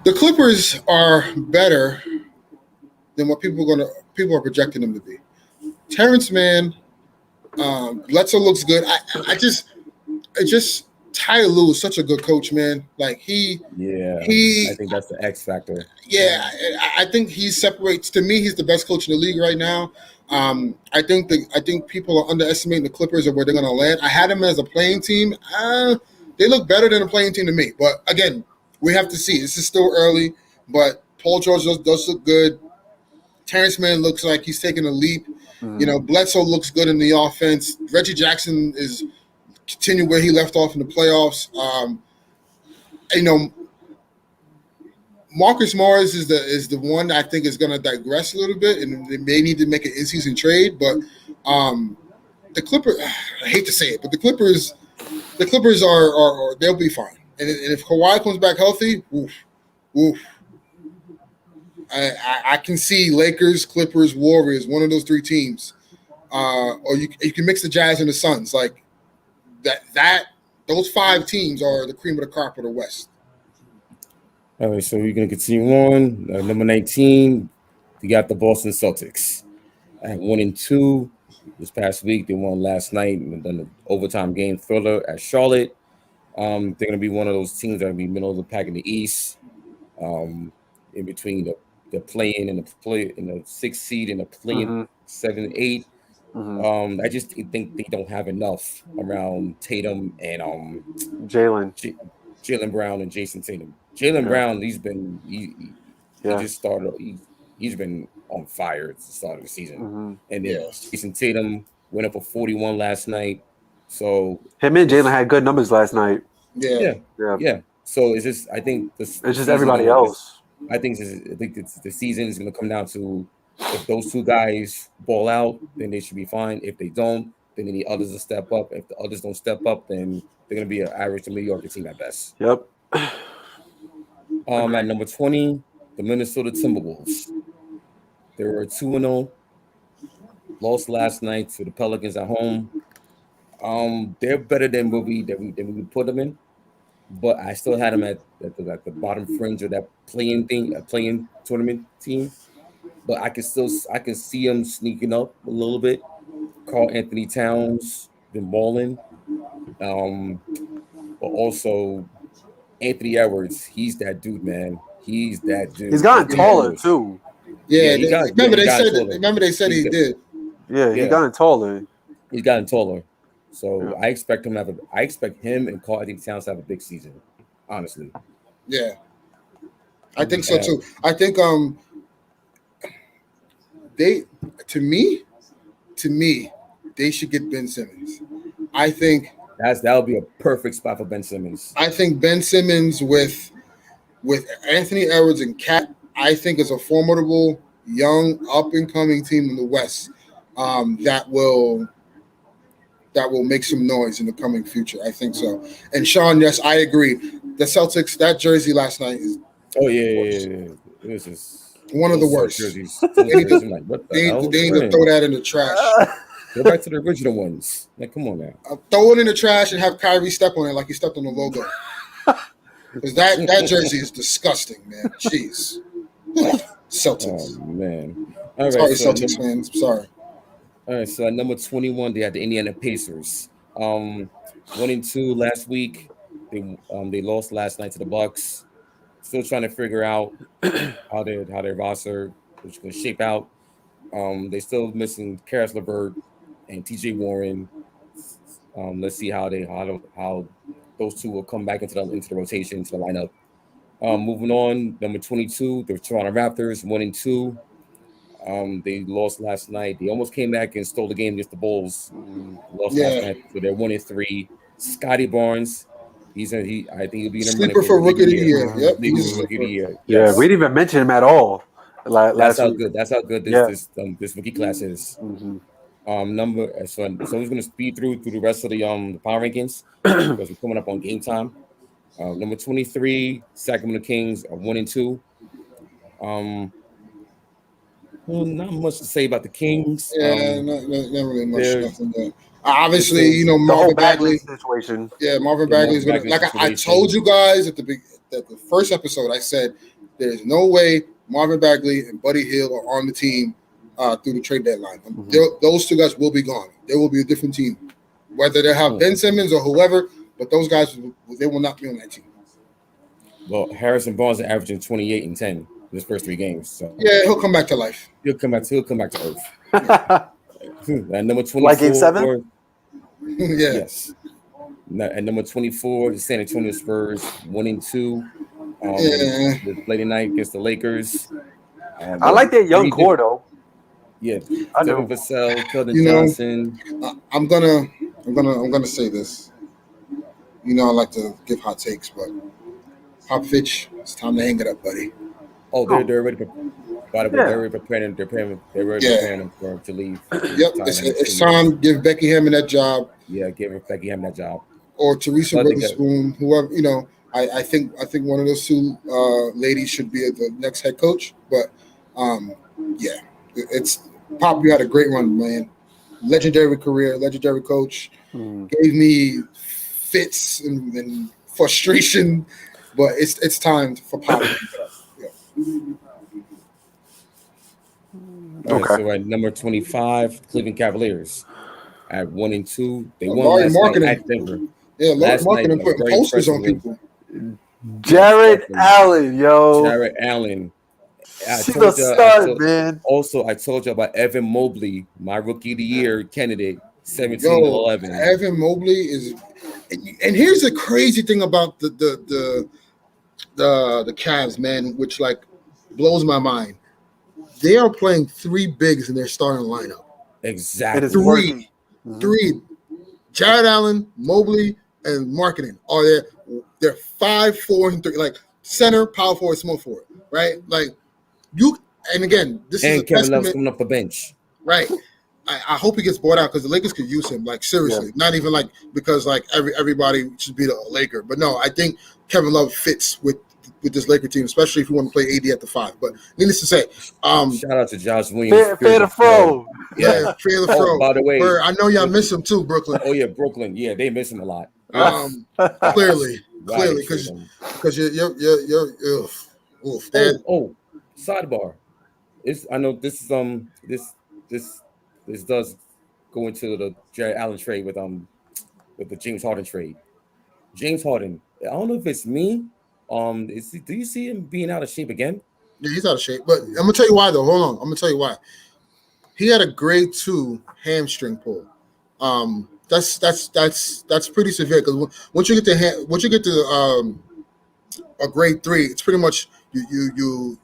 the Clippers are better than what people are projecting them to be. Terrence Mann, Bledsoe looks good. I just Ty Lue is such a good coach, man. Like I think that's the X factor. Yeah, I think he separates. To me, he's the best coach in the league right now. I think people are underestimating the Clippers of where they're going to land. I had them as a playing team. They look better than a playing team to me. But again, we have to see. This is still early. But Paul George does look good. Terrence Mann looks like he's taking a leap. Mm-hmm. Bledsoe looks good in the offense. Reggie Jackson is continue where he left off in the playoffs. Marcus Morris is the one I think is going to digress a little bit, and they may need to make an in-season trade. But the Clippers, I hate to say it, but the Clippers are they'll be fine. And if Kawhi comes back healthy, oof. I can see Lakers, Clippers, Warriors, one of those three teams, or you can mix the Jazz and the Suns. Like that those five teams are the cream of the crop of the West. All right, so we're going to continue on. Number 19, you got the Boston Celtics at 1-2 this past week. They won last night and done the overtime game thriller at Charlotte. They're going to be one of those teams that will be middle of the pack in the East, in between the play-in and the 6th seed and the play-in 7, 8. Mm-hmm. I just think they don't have enough around Tatum and Jaylen Brown and Jason Tatum. Jaylen Brown, he just started. He's been on fire at the start of the season, and then Jason Tatum went up for 41 last night. So him and Jaylen had good numbers last night. Yeah. So it's just I think it's just everybody else. I think the season is going to come down to if those two guys ball out, then they should be fine. If they don't, then they need others to step up. If the others don't step up, then they're going to be an average to mediocre team at best. Yep. At number 20, the Minnesota Timberwolves. They were 2-0. Lost last night to the Pelicans at home. They're better than we put them in, but I still had them at the bottom fringe of that playing tournament team. But I can see them sneaking up a little bit. Karl Anthony Towns been balling, but also Anthony Edwards. He's that dude, man. He's that dude. He's gotten taller too. Yeah, remember they said he did. Yeah, he's gotten taller. He's gotten taller. So I expect him and Karl Anthony Towns to have a big season. Honestly. Yeah, I think so too. I think to me, they should get Ben Simmons. I think that would be a perfect spot for Ben Simmons. I think Ben Simmons with Anthony Edwards and Cat, I think is a formidable young up and coming team in the West that will make some noise in the coming future. I think so. And Sean, yes, I agree. The Celtics, that jersey last night is it was just one of the worst. Jerseys. They need to throw that in the trash. Go back to the original ones. Like, come on now. Throw it in the trash and have Kyrie step on it like he stepped on the logo. Because that jersey is disgusting, man. Jeez. Celtics. Oh, man. All right, sorry, Celtics fans. Sorry. All right, so at number 21, they had the Indiana Pacers. 1-2 last week. They lost last night to the Bucks. Still trying to figure out how their roster which can shape out. They still missing Karis LeVert and T.J. Warren. Let's see how those two will come back into the rotation, into the lineup. Moving on, number 22, the Toronto Raptors, 1-2. They lost last night. They almost came back and stole the game against the Bulls. Lost last night, so they're 1-3. Scotty Barnes, I think he'll be in the sleeper for rookie of the year. Yep, he's rookie of the year. Yeah, we didn't even mention him at all. That's how good this rookie class is. Mm-hmm. So I'm just gonna speed through the rest of the power rankings because we're coming up on game time. Number 23, Sacramento Kings are 1-2. Not much to say about the Kings. Yeah, not really much. Nothing there. Obviously, Marvin Bagley situation. Yeah, Marvin Bagley is gonna. Like I told you guys at the first episode, I said there's no way Marvin Bagley and Buddy Hield are on the team through the trade deadline. Mm-hmm. Those two guys will be gone. There will be a different team, whether they have Ben Simmons or whoever. But those guys, they will not be on that team. Well, Harrison Barnes is averaging 28 and 10 in his first 3 games. So yeah, he'll come back to life. He'll come back to earth. And number 24, like Game 7. Yeah. Yes. And number 24, the San Antonio Spurs, 1-2. The late night against the Lakers. I like that young core though. Yeah, Devin Vassell, Keldon Johnson. I'm gonna say this. I like to give hot takes, but Popovich, it's time to hang it up, buddy. Oh, they're ready to. By the way, they're already preparing him to leave. Yep, it's time to give Becky Hammond that job. Yeah, give Becky Hammond that job. Or Teresa Witherspoon, whoever. I think one of those two ladies should be the next head coach. But yeah, it's Pop. You had a great run, man. Legendary career, legendary coach. Gave me fits and frustration, but it's time for Pop. Okay. So at number 25, Cleveland Cavaliers at 1-2. They won Laurie last Marketing. night at Denver. Yeah, Laurie Marketing putting posters on people. Jared Allen, yo. Jared Allen. She's a stud, man. Also, I told you about Evan Mobley, my rookie of the year candidate, 17-11. Evan Mobley is, and here's the crazy thing about the Cavs, man, which blows my mind. They are playing 3 bigs in their starting lineup. Exactly. Three. Jared Allen, Mobley, and Marketing are there. They're 5, 4, and 3. Center, power forward, small forward, right? And again, this is Kevin Love's coming up the bench. Right. I hope he gets bought out because the Lakers could use him. Seriously. Yeah. Not even because everybody should be a Laker. But no, I think Kevin Love fits with this Laker team, especially if you want to play AD at the 5. But needless to say, shout out to Josh Williams. Fear the Fro. Yeah, Fear the Fro. By the way, I know y'all miss him too, Brooklyn. Oh yeah, Brooklyn. Yeah, they miss him a lot. Clearly, because you're oof. Oh, sidebar. I know this is this does go into the Jared Allen trade with the James Harden trade. James Harden. I don't know if it's me. Do you see him being out of shape again? Yeah, he's out of shape. But I'm gonna tell you why though. Hold on. I'm gonna tell you why. He had a grade 2 hamstring pull. That's pretty severe because once you get to a grade 3, it's pretty much you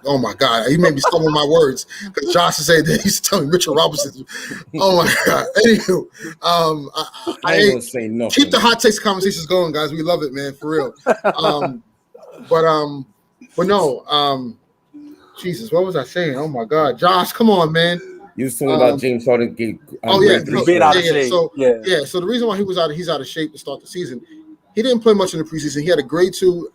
oh my God, he made me stumble my words because Josh is saying that he's telling Richard Robinson. Oh my God. Anywho, I ain't gonna say nothing. Keep the hot takes conversations going, guys. We love it, man, for real. But no, Jesus, what was I saying? Oh my God, Josh, come on, man. You was talking about James Harden. So the reason why he's out of shape to start the season, he didn't play much in the preseason. He had a grade 2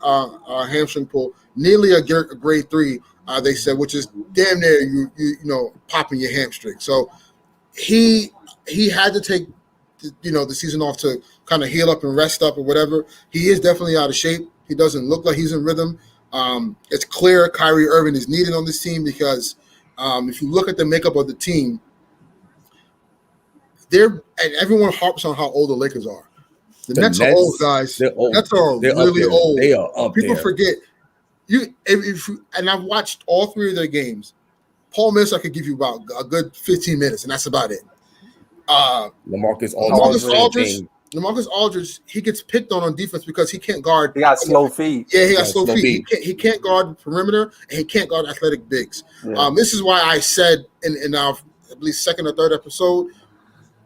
hamstring pull, nearly a grade 3. They said, which is damn near you popping your hamstring. So he had to take the season off to kind of heal up and rest up or whatever. He is definitely out of shape. He doesn't look like he's in rhythm. It's clear Kyrie Irving is needed on this team because if you look at the makeup of the team, and everyone harps on how old the Lakers are. The Nets are old, guys. They're old. Nets are They're really old. They are up People there. forget and I've watched all 3 of their games. Paul Millsap could give you about a good 15 minutes, and that's about it. LaMarcus Aldridge, he gets picked on defense because he can't guard. He got slow feet. Yeah, he got slow feet. He can't guard the perimeter, and he can't guard athletic bigs. Yeah. This is why I said in our, I believe, 2nd or 3rd episode,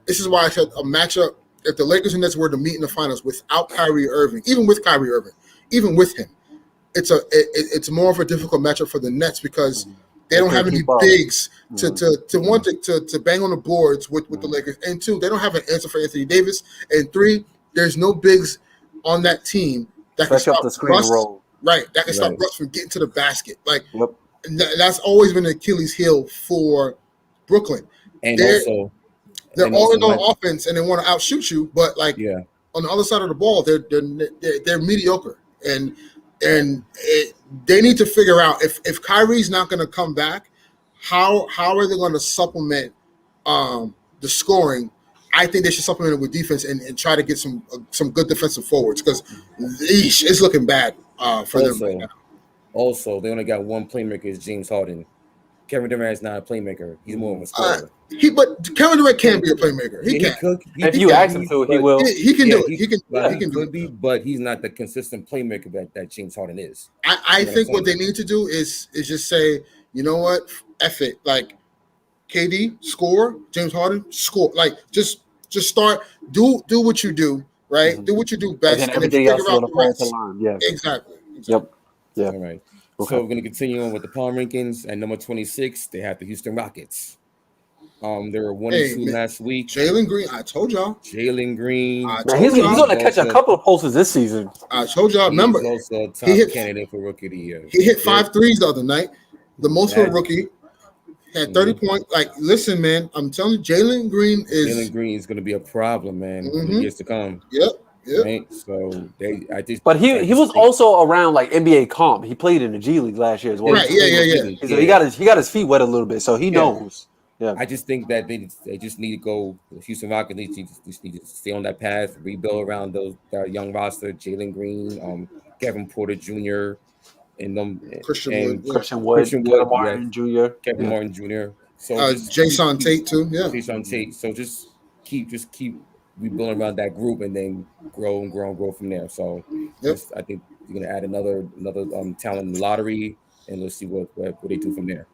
this is why I said a matchup, if the Lakers and Nets were to meet in the finals without Kyrie Irving, even with Kyrie Irving, even with him, it's more of a difficult matchup for the Nets because they don't have any bigs to bang on the boards with the Lakers. And 2, they don't have an answer for Anthony Davis. And 3, there's no bigs on that team that can stop the screen Russ. roll. Right, that can stop Russ from getting to the basket. Like that's always been an Achilles heel for Brooklyn. And they're also all in on offense and they want to outshoot you, but on the other side of the ball, they're mediocre. And they need to figure out if Kyrie's not going to come back, how are they going to supplement the scoring? I think they should supplement it with defense and try to get some good defensive forwards because it's looking bad for them right now. Also, they only got one playmaker, is James Harden. Kevin Durant is not a playmaker; he's more of a scorer. But Kevin Durant can be a playmaker. He can. If you ask him to, he will. He can do it. He can do it. But he's not the consistent playmaker that James Harden is. I think what they need to do is just say, you know what, F it. Like KD score, James Harden score. Like just start do what you do, right? Mm-hmm. Do what you do best, and then everything else will fall to line. Yeah, exactly. Yep. Yeah. All right. Okay. So we're gonna continue on with the power rankings. At number 26, they have the Houston Rockets. They were 1-2 last week. Jalen Green, I told y'all. Jalen Green. He's going to catch a couple of pulses this season. I told y'all. Remember, he's also a top candidate for Rookie of the Year. He hit 5 threes the other night, the most for a rookie. Had 30 points. Like, listen, man, I'm telling you, Jalen Green is going to be a problem, man, in the years to come. Yep. Right? So but he was also around like NBA comp. He played in the G League last year as well. Right. Yeah. So he got his feet wet a little bit, so he knows. Yeah. I just think that they just need to go. The Houston Rockets just need to stay on that path, rebuild around their young roster. Jalen Green, Kevin Porter Jr. and Christian Wood, Kevin Martin Jr. Kevin Martin Jr. So Jason Tate too. Yeah, Jason Tate. So just keep rebuilding around that group and then grow from there. So I think you're gonna add another talent in the lottery, and let's see what they do from there.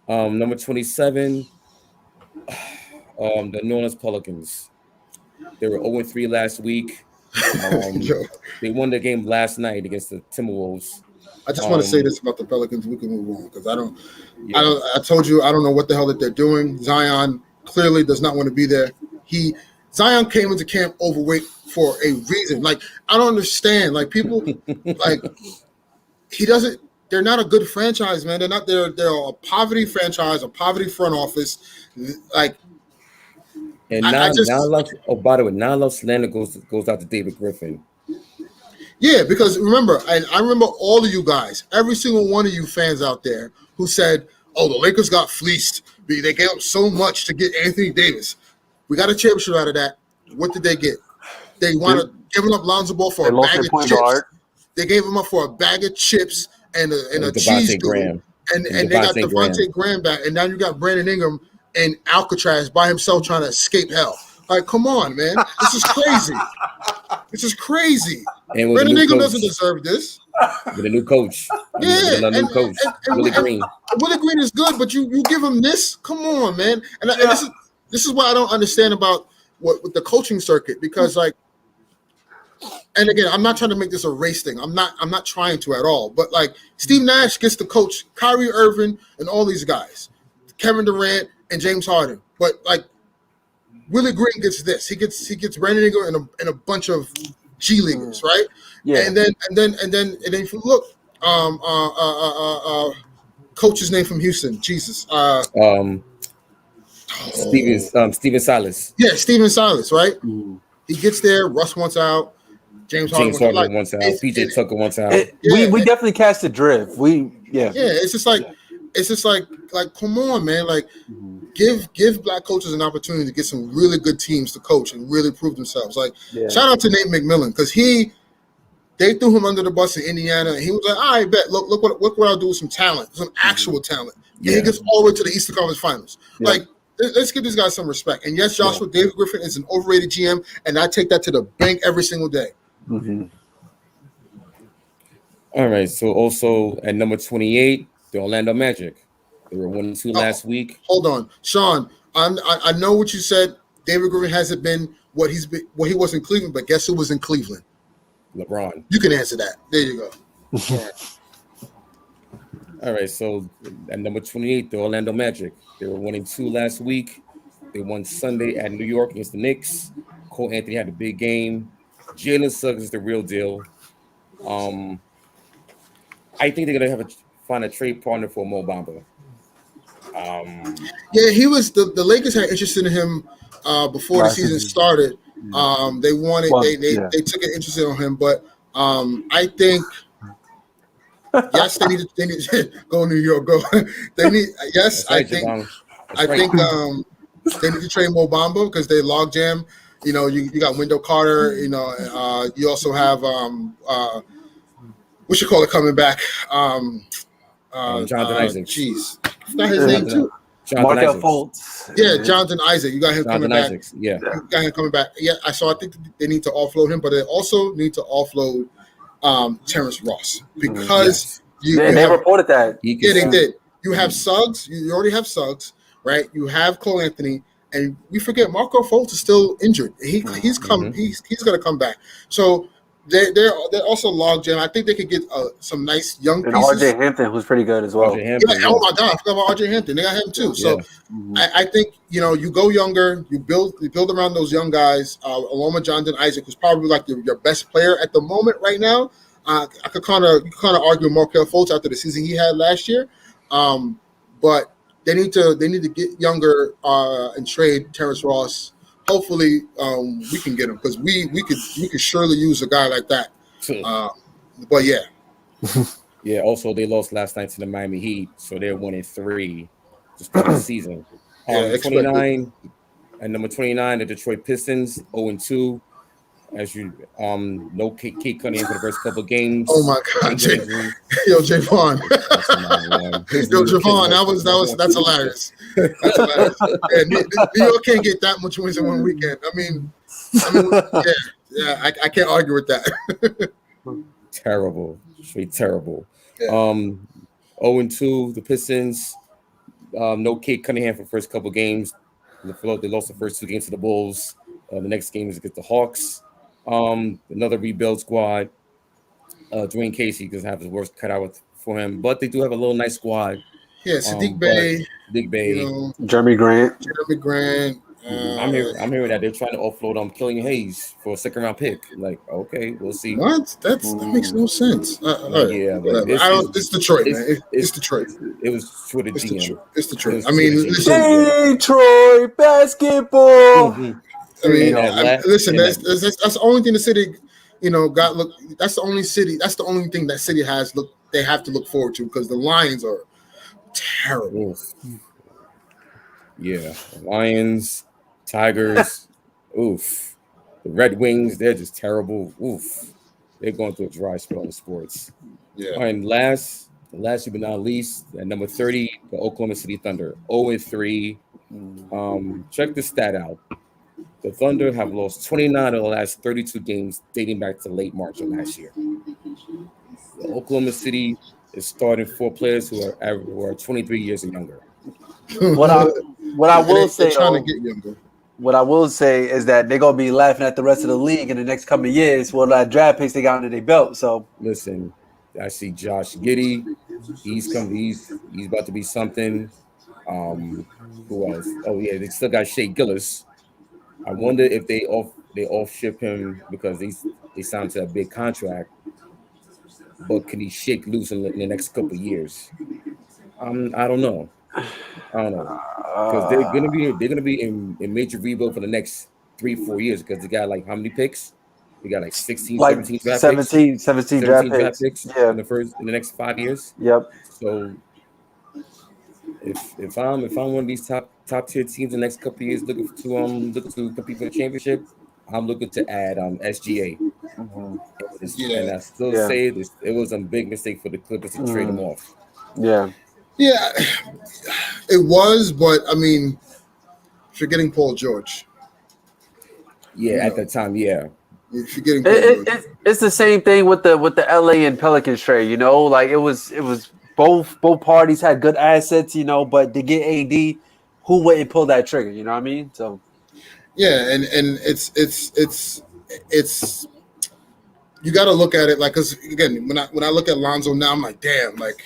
Number 27, the New Orleans Pelicans. They were 0-3 last week. They won the game last night against the Timberwolves. I just want to say this about the Pelicans. We can move on because I told you I don't know what the hell that they're doing. Zion clearly does not want to be there. Zion came into camp overweight for a reason. Like, I don't understand. Like, people like he doesn't. They're not a good franchise, man. They're not. They're a poverty franchise, a poverty front office. Like, and by the way, not a lot of slander goes out to David Griffin. Yeah, because remember, I remember all of you guys, every single one of you fans out there who said, "Oh, the Lakers got fleeced. They gave up so much to get Anthony Davis. We got a championship out of that. What did they get? They wound up giving up Lonzo Ball for a bag of chips. Guard. They gave him up for a bag of chips and a cheese doodle. And they got Devontae Graham back. And now you got Brandon Ingram and Alcatraz by himself trying to escape hell. Like, come on, man. This is crazy. This is crazy. And Brandon Ingram doesn't deserve this. With a new coach. Yeah. With a new coach. Willie Green. Willie Green is good, but you give him this? Come on, man. And this is what I don't understand about with the coaching circuit, because like, and again, I'm not trying to make this a race thing. I'm not trying to at all. But like, Steve Nash gets to coach Kyrie Irving and all these guys, Kevin Durant and James Harden. But like, Willie Green gets this. He gets Brandon Ingram and a bunch of G leaguers, right? Yeah. And then if you look, coach's name from Houston, Jesus. Steven Silas. Yeah, Steven Silas, right? Mm. He gets there. Russ wants out. James Harden wants out. PJ Tucker wants out. We definitely cast a drift. It's just like come on, man. Like, give black coaches an opportunity to get some really good teams to coach and really prove themselves. Like, shout out to Nate McMillan, because he They threw him under the bus in Indiana, and he was like, "All right, bet. Look what I'll do with some talent, some actual talent." And he gets all the way to the Eastern Conference Finals. Yeah. Like, let's give these guys some respect. And yes, Joshua David Griffin is an overrated GM, and I take that to the bank every single day. Mm-hmm. All right. So also at number 28, the Orlando Magic. They were 1-2 last week. Hold on, Sean. I know what you said. David Griffin hasn't been what he was in Cleveland, but guess who was in Cleveland? LeBron. You can answer that. There you go. All right. So at number 28, the Orlando Magic. They were 1-2 last week. They won Sunday at New York against the Knicks. Cole Anthony had a big game. Jalen Suggs is the real deal. I think they're gonna find a trade partner for Mo Bamba. Yeah, he was the Lakers had interest in him before the season started. They wanted they took an interest in him, but I think yes, they need to go New York. Go. They need yes, I think they need to trade Mo Bamba because they log jam. You know, you got Wendell Carter. You know, you also have what you call it coming back. Jonathan Isaac. Jeez, I forgot his name too. Markel Fultz. Yeah, Jonathan Isaac. You got him coming back. Yeah, you got him coming back. Yeah, I think they need to offload him, but they also need to offload Terrence Ross because they reported that. Yeah, they did. You have Suggs. You already have Suggs, right? You have Cole Anthony, and we forget Marco Fultz is still injured. He's coming. He's going to come back. So they're also logjam. I think they could get some nice young pieces. And RJ Hampton, who's pretty good as well. Oh my God, I forgot about RJ Hampton. They got him too. So I think you go younger. You build around those young guys. Along with Jonathan Isaac, who's probably like your best player at the moment right now. I could kind of argue Markel Fultz after the season he had last year, but they need to get younger and trade Terrence Ross. Hopefully, we can get him because we could surely use a guy like that. But yeah, yeah. Also, they lost last night to the Miami Heat, so they're 1-3 to start the season. 29 and number 29, the Detroit Pistons 0-2. As you no Kate Cunningham for the first couple of games. Oh my God, Javon. Javon, that's hilarious. That's hilarious. Yeah, New York can't get that much wins in one weekend. I mean, I can't argue with that. Terrible, straight terrible. Yeah. 0-2, the Pistons. No Kate Cunningham for the first couple of games. They lost the first 2 games to the Bulls. The next game is against the Hawks. Another rebuild squad. Dwayne Casey doesn't have his work cut out for him, but they do have a little nice squad. Yeah, Sadiq Bey, Jeremy Grant. I'm hearing that they're trying to offload Killian Hayes for a 2nd-round pick. Like, okay, we'll see. What? That makes no sense. Yeah, it's Detroit, man. It's Detroit. It was Twitter GM. It's Detroit. I mean, Detroit basketball. Mm-hmm. I mean, listen. That's the only thing the city, got look. That's the only city. That's the only thing that city has they have to look forward to because the Lions are terrible. Oof. Yeah, Lions, Tigers, oof. The Red Wings, they're just terrible. Oof. They're going through a dry spell in sports. Yeah. All right, and last but not least, at number 30, the Oklahoma City Thunder, 0-3. Check this stat out. The Thunder have lost 29 of the last 32 games dating back to late March of last year. The Oklahoma City is starting 4 players who are 23 years and younger. What I will say, trying to get younger. What I will say is that they're gonna be laughing at the rest of the league in the next couple of years for that draft picks they got under their belt. So listen, I see Josh Giddey. He's about to be something. Who else? Oh yeah, they still got Shea Gillis. I wonder if they off ship him because they signed to a big contract. But can he shake loose in the next couple of years? I don't know. Because they're gonna be in major rebuild for the next 3-4 years because they got like how many picks? They got like 16, 17 draft picks. 17 draft picks. Yeah. In the next 5 years. Yep. So if I'm one of these top tier teams in the next couple of years looking to compete for the championship, I'm looking to add SGA And I still say it was a big mistake for the Clippers to trade him off. Yeah. Yeah, it was, but I mean, if you're getting Paul George. Yeah, at that time, yeah. If you're getting Paul George. It's the same thing with the LA and Pelicans trade, you know, like it was both parties had good assets, you know, but to get AD, who wouldn't pull that trigger, you know what I mean? So yeah, and it's you got to look at it like, because again, when I look at Lonzo now, I'm like, damn, like,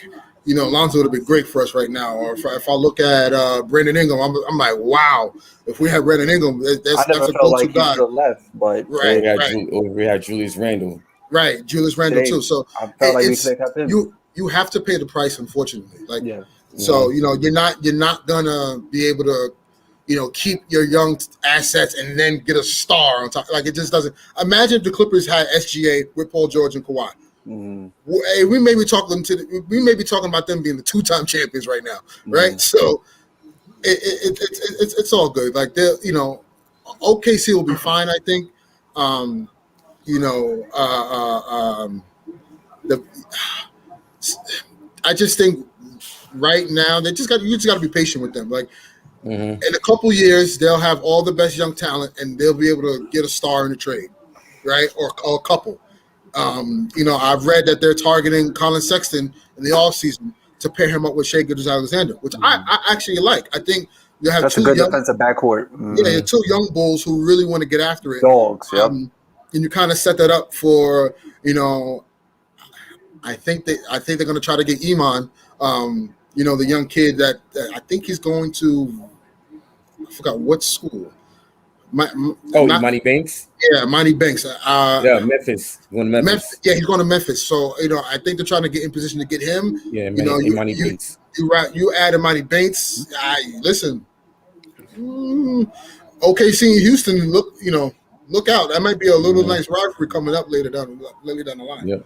you know, Lonzo would have been great for us right now. Or if I look at Brandon Ingram, I'm like, wow, if we had Brandon Ingram, that's a go-to guy. Left, but right, we had Julius Randle. Right, Julius Randle too. So I felt like we could have kept him. You have to pay the price, unfortunately. Like, yeah. So you know, you're not gonna be able to, you know, keep your young assets and then get a star on top. Like, it just doesn't. Imagine if the Clippers had SGA with Paul George and Kawhi. Hey, we may be talking about them being the 2-time champions right now, right? So it's all good. Like, they, you know, OKC will be fine, I think. You know, I just think right now you just got to be patient with them. Like, in a couple years, they'll have all the best young talent, and they'll be able to get a star in the trade, right? Or a couple. You know, I've read that they're targeting Colin Sexton in the offseason to pair him up with Shai Gilgeous-Alexander, which I actually like. I think you have that's two a good young, defensive backcourt. Yeah, two young bulls who really want to get after it. Dogs, yep. And you kind of set that up for, you know, I think they're going to try to get Iman, you know, the young kid that I think he's going to, I forgot what school. Monty Banks? Yeah, Monty Banks. Memphis. Going to Memphis. Yeah, he's going to Memphis. So, you know, I think they're trying to get in position to get him. Yeah, you know, Monty Banks. You add Monty Banks. Listen, OKC and Houston, look out. That might be a little nice rivalry coming up later down the line. Yeah.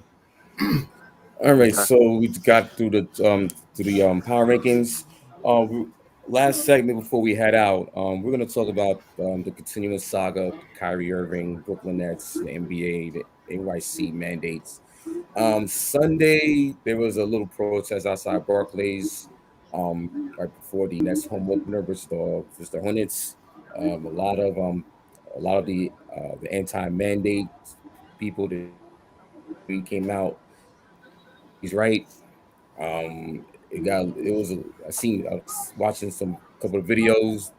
All right, so we got through the power rankings. Last segment before we head out, we're going to talk about the continuing saga of Kyrie Irving, Brooklyn Nets, the NBA, the NYC mandates. Sunday, there was a little protest outside Barclays right before the Nets home opener versus the Hornets. A lot of the anti-mandate people that came out. He's right. I was watching couple of videos.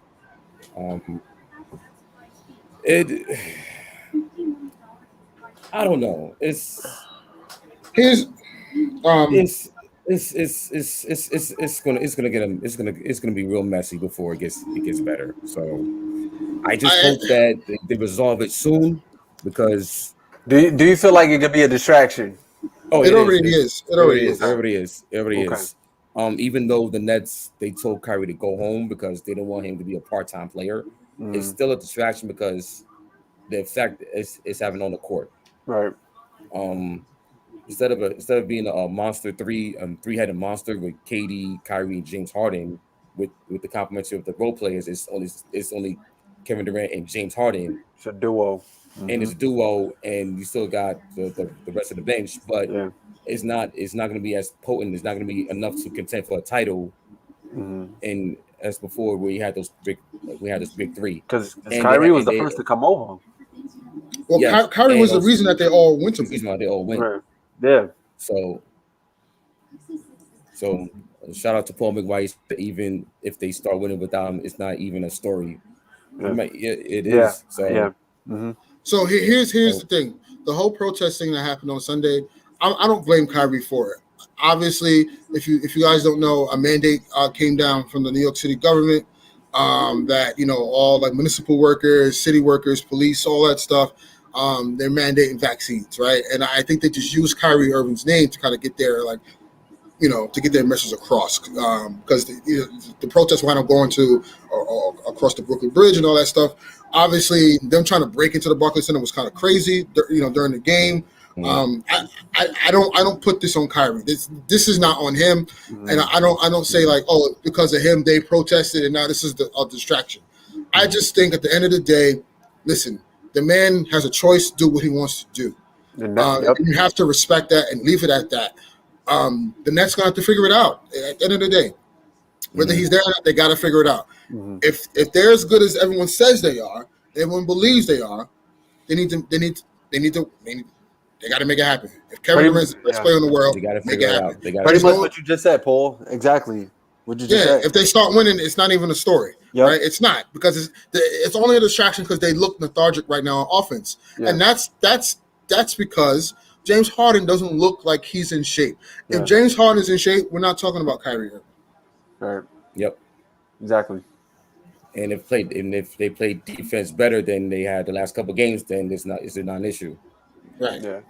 I don't know. It's gonna be real messy before it gets better. So I just hope that they resolve it soon, because do you feel like it could be a distraction? Oh, it already is. It already is. Even though the Nets, they told Kyrie to go home because they don't want him to be a part-time player, it's still a distraction because the effect is having on the court. Right. Instead of being a monster three-headed monster with KD, Kyrie, and James Harden, with the complementary of the role players, it's only Kevin Durant and James Harden. It's a duo. And it's a duo, and you still got the rest of the bench, but it's not going to be as potent. It's not going to be enough to contend for a title. And as before, we had this big three. Because Kyrie was the first to come over. Well, Kyrie was the reason that they all went to. The reason why they all went. Right. Yeah. So shout out to Paul McWhite. Even if they start winning without him, it's not even a story. It is. So. So here's the thing: the whole protest thing that happened on Sunday, I don't blame Kyrie for it. Obviously, if you guys don't know, a mandate came down from the New York City government that, you know, all like municipal workers, city workers, police, all that stuff, they're mandating vaccines, right? And I think they just used Kyrie Irving's name to kind of get their to get their message across, because the protests wound up going to across the Brooklyn Bridge and all that stuff. Obviously, them trying to break into the Barclays Center was kind of crazy, during the game. I don't put this on Kyrie. This is not on him, and I don't say like, oh, because of him they protested and now this is a distraction. I just think at the end of the day, listen, the man has a choice to do what he wants to do. And yep. You have to respect that and leave it at that. The Nets gonna have to figure it out at the end of the day. Whether he's there or not, they got to figure it out. Mm-hmm. If they're as good as everyone says they are, everyone believes they are, they got to make it happen. If Kevin Durant is the best player in the world, they got to make figure it it happen. out. They got pretty much what you just said, Paul. Exactly what you just said. If they start winning, it's not even a story, right? It's not, because it's only a distraction because they look lethargic right now on offense, and that's because James Harden doesn't look like he's in shape. Yeah. If James Harden is in shape, we're not talking about Kyrie Irving. Right. Yep. Exactly. And if they play defense better than they had the last couple of games, then it's not an issue. Right. Yeah.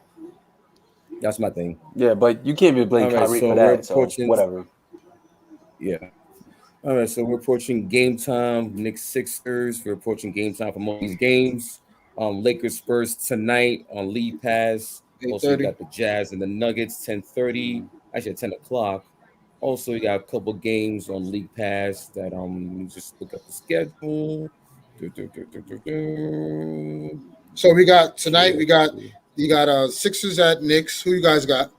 That's my thing. Yeah, but you can't be blaming Kyrie for that. So whatever. Yeah. All right, so we're approaching game time. Knicks Sixers. We're approaching game time for most of these games. Lakers Spurs tonight on League Pass. Also, you got the Jazz and the Nuggets 10:30. Actually, at 10 o'clock. Also, you got a couple games on League Pass that just look up the schedule. So we got tonight. You got Sixers at Knicks. Who you guys got?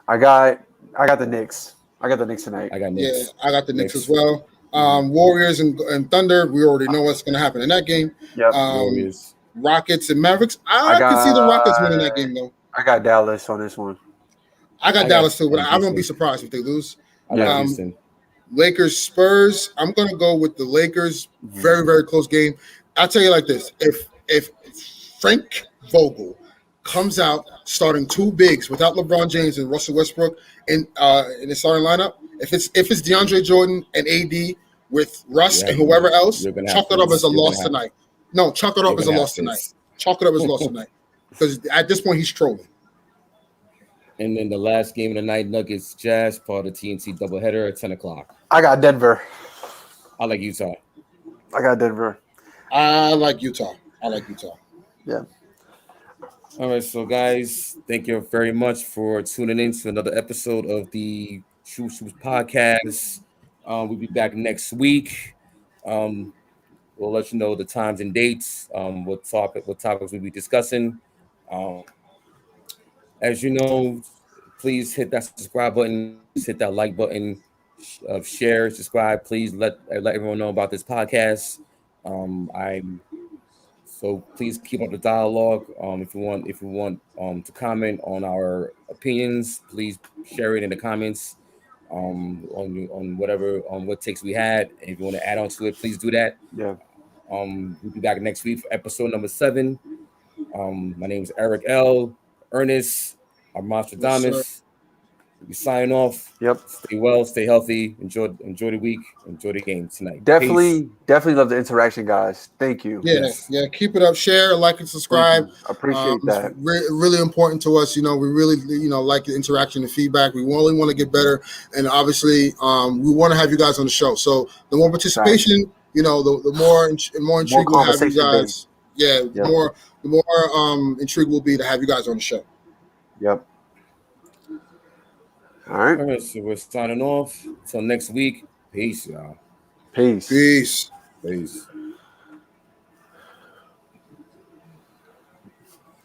I got the Knicks. I got the Knicks tonight. I got Knicks. Yeah, I got the Knicks as well. Warriors and Thunder. We already know what's going to happen in that game. Yep. Warriors. Rockets and Mavericks. I can see the Rockets winning that game though. I got Dallas on this one. I got Dallas too, but I won't be surprised if they lose. Lakers Spurs. I'm gonna go with the Lakers. Very, very close game. I'll tell you like this: if Frank Vogel comes out starting two bigs without LeBron James and Russell Westbrook in the starting lineup, if it's DeAndre Jordan and AD with Russ and whoever else, chalk it up as a loss tonight. No, chalk it up as a loss tonight. Chalk it up as a loss tonight, because at this point he's trolling. And then the last game of the night, Nuggets Jazz, part of the TNT doubleheader at 10 o'clock. I got Denver. I like Utah. I got Denver. I like Utah. Yeah. All right, so guys, thank you very much for tuning in to another episode of the True Shoes Podcast. We'll be back next week. We'll let you know the times and dates, what topics we'll be discussing. As you know, please hit that subscribe button, hit that like button, share, subscribe. Please let everyone know about this podcast. So please keep up the dialogue. If you want to comment on our opinions, please share it in the comments. On what takes we had. And if you want to add on to it, please do that. Yeah. We'll be back next week for episode number 7. My name is EricL. Ernest Armastradamus. We sign off. Yep. Stay well, stay healthy. Enjoy the week. Enjoy the game tonight. Definitely love the interaction, guys. Thank you. Yeah. Keep it up. Share, like, and subscribe. Appreciate that. It's really important to us. We really, like the interaction and feedback. We only want to get better, and obviously, we want to have you guys on the show. So the more participation, the more intrigue we'll have you guys. The more intrigue will be to have you guys on the show. Yep. All right. So we're signing off. Until next week. Peace, y'all. Peace. Peace. Peace.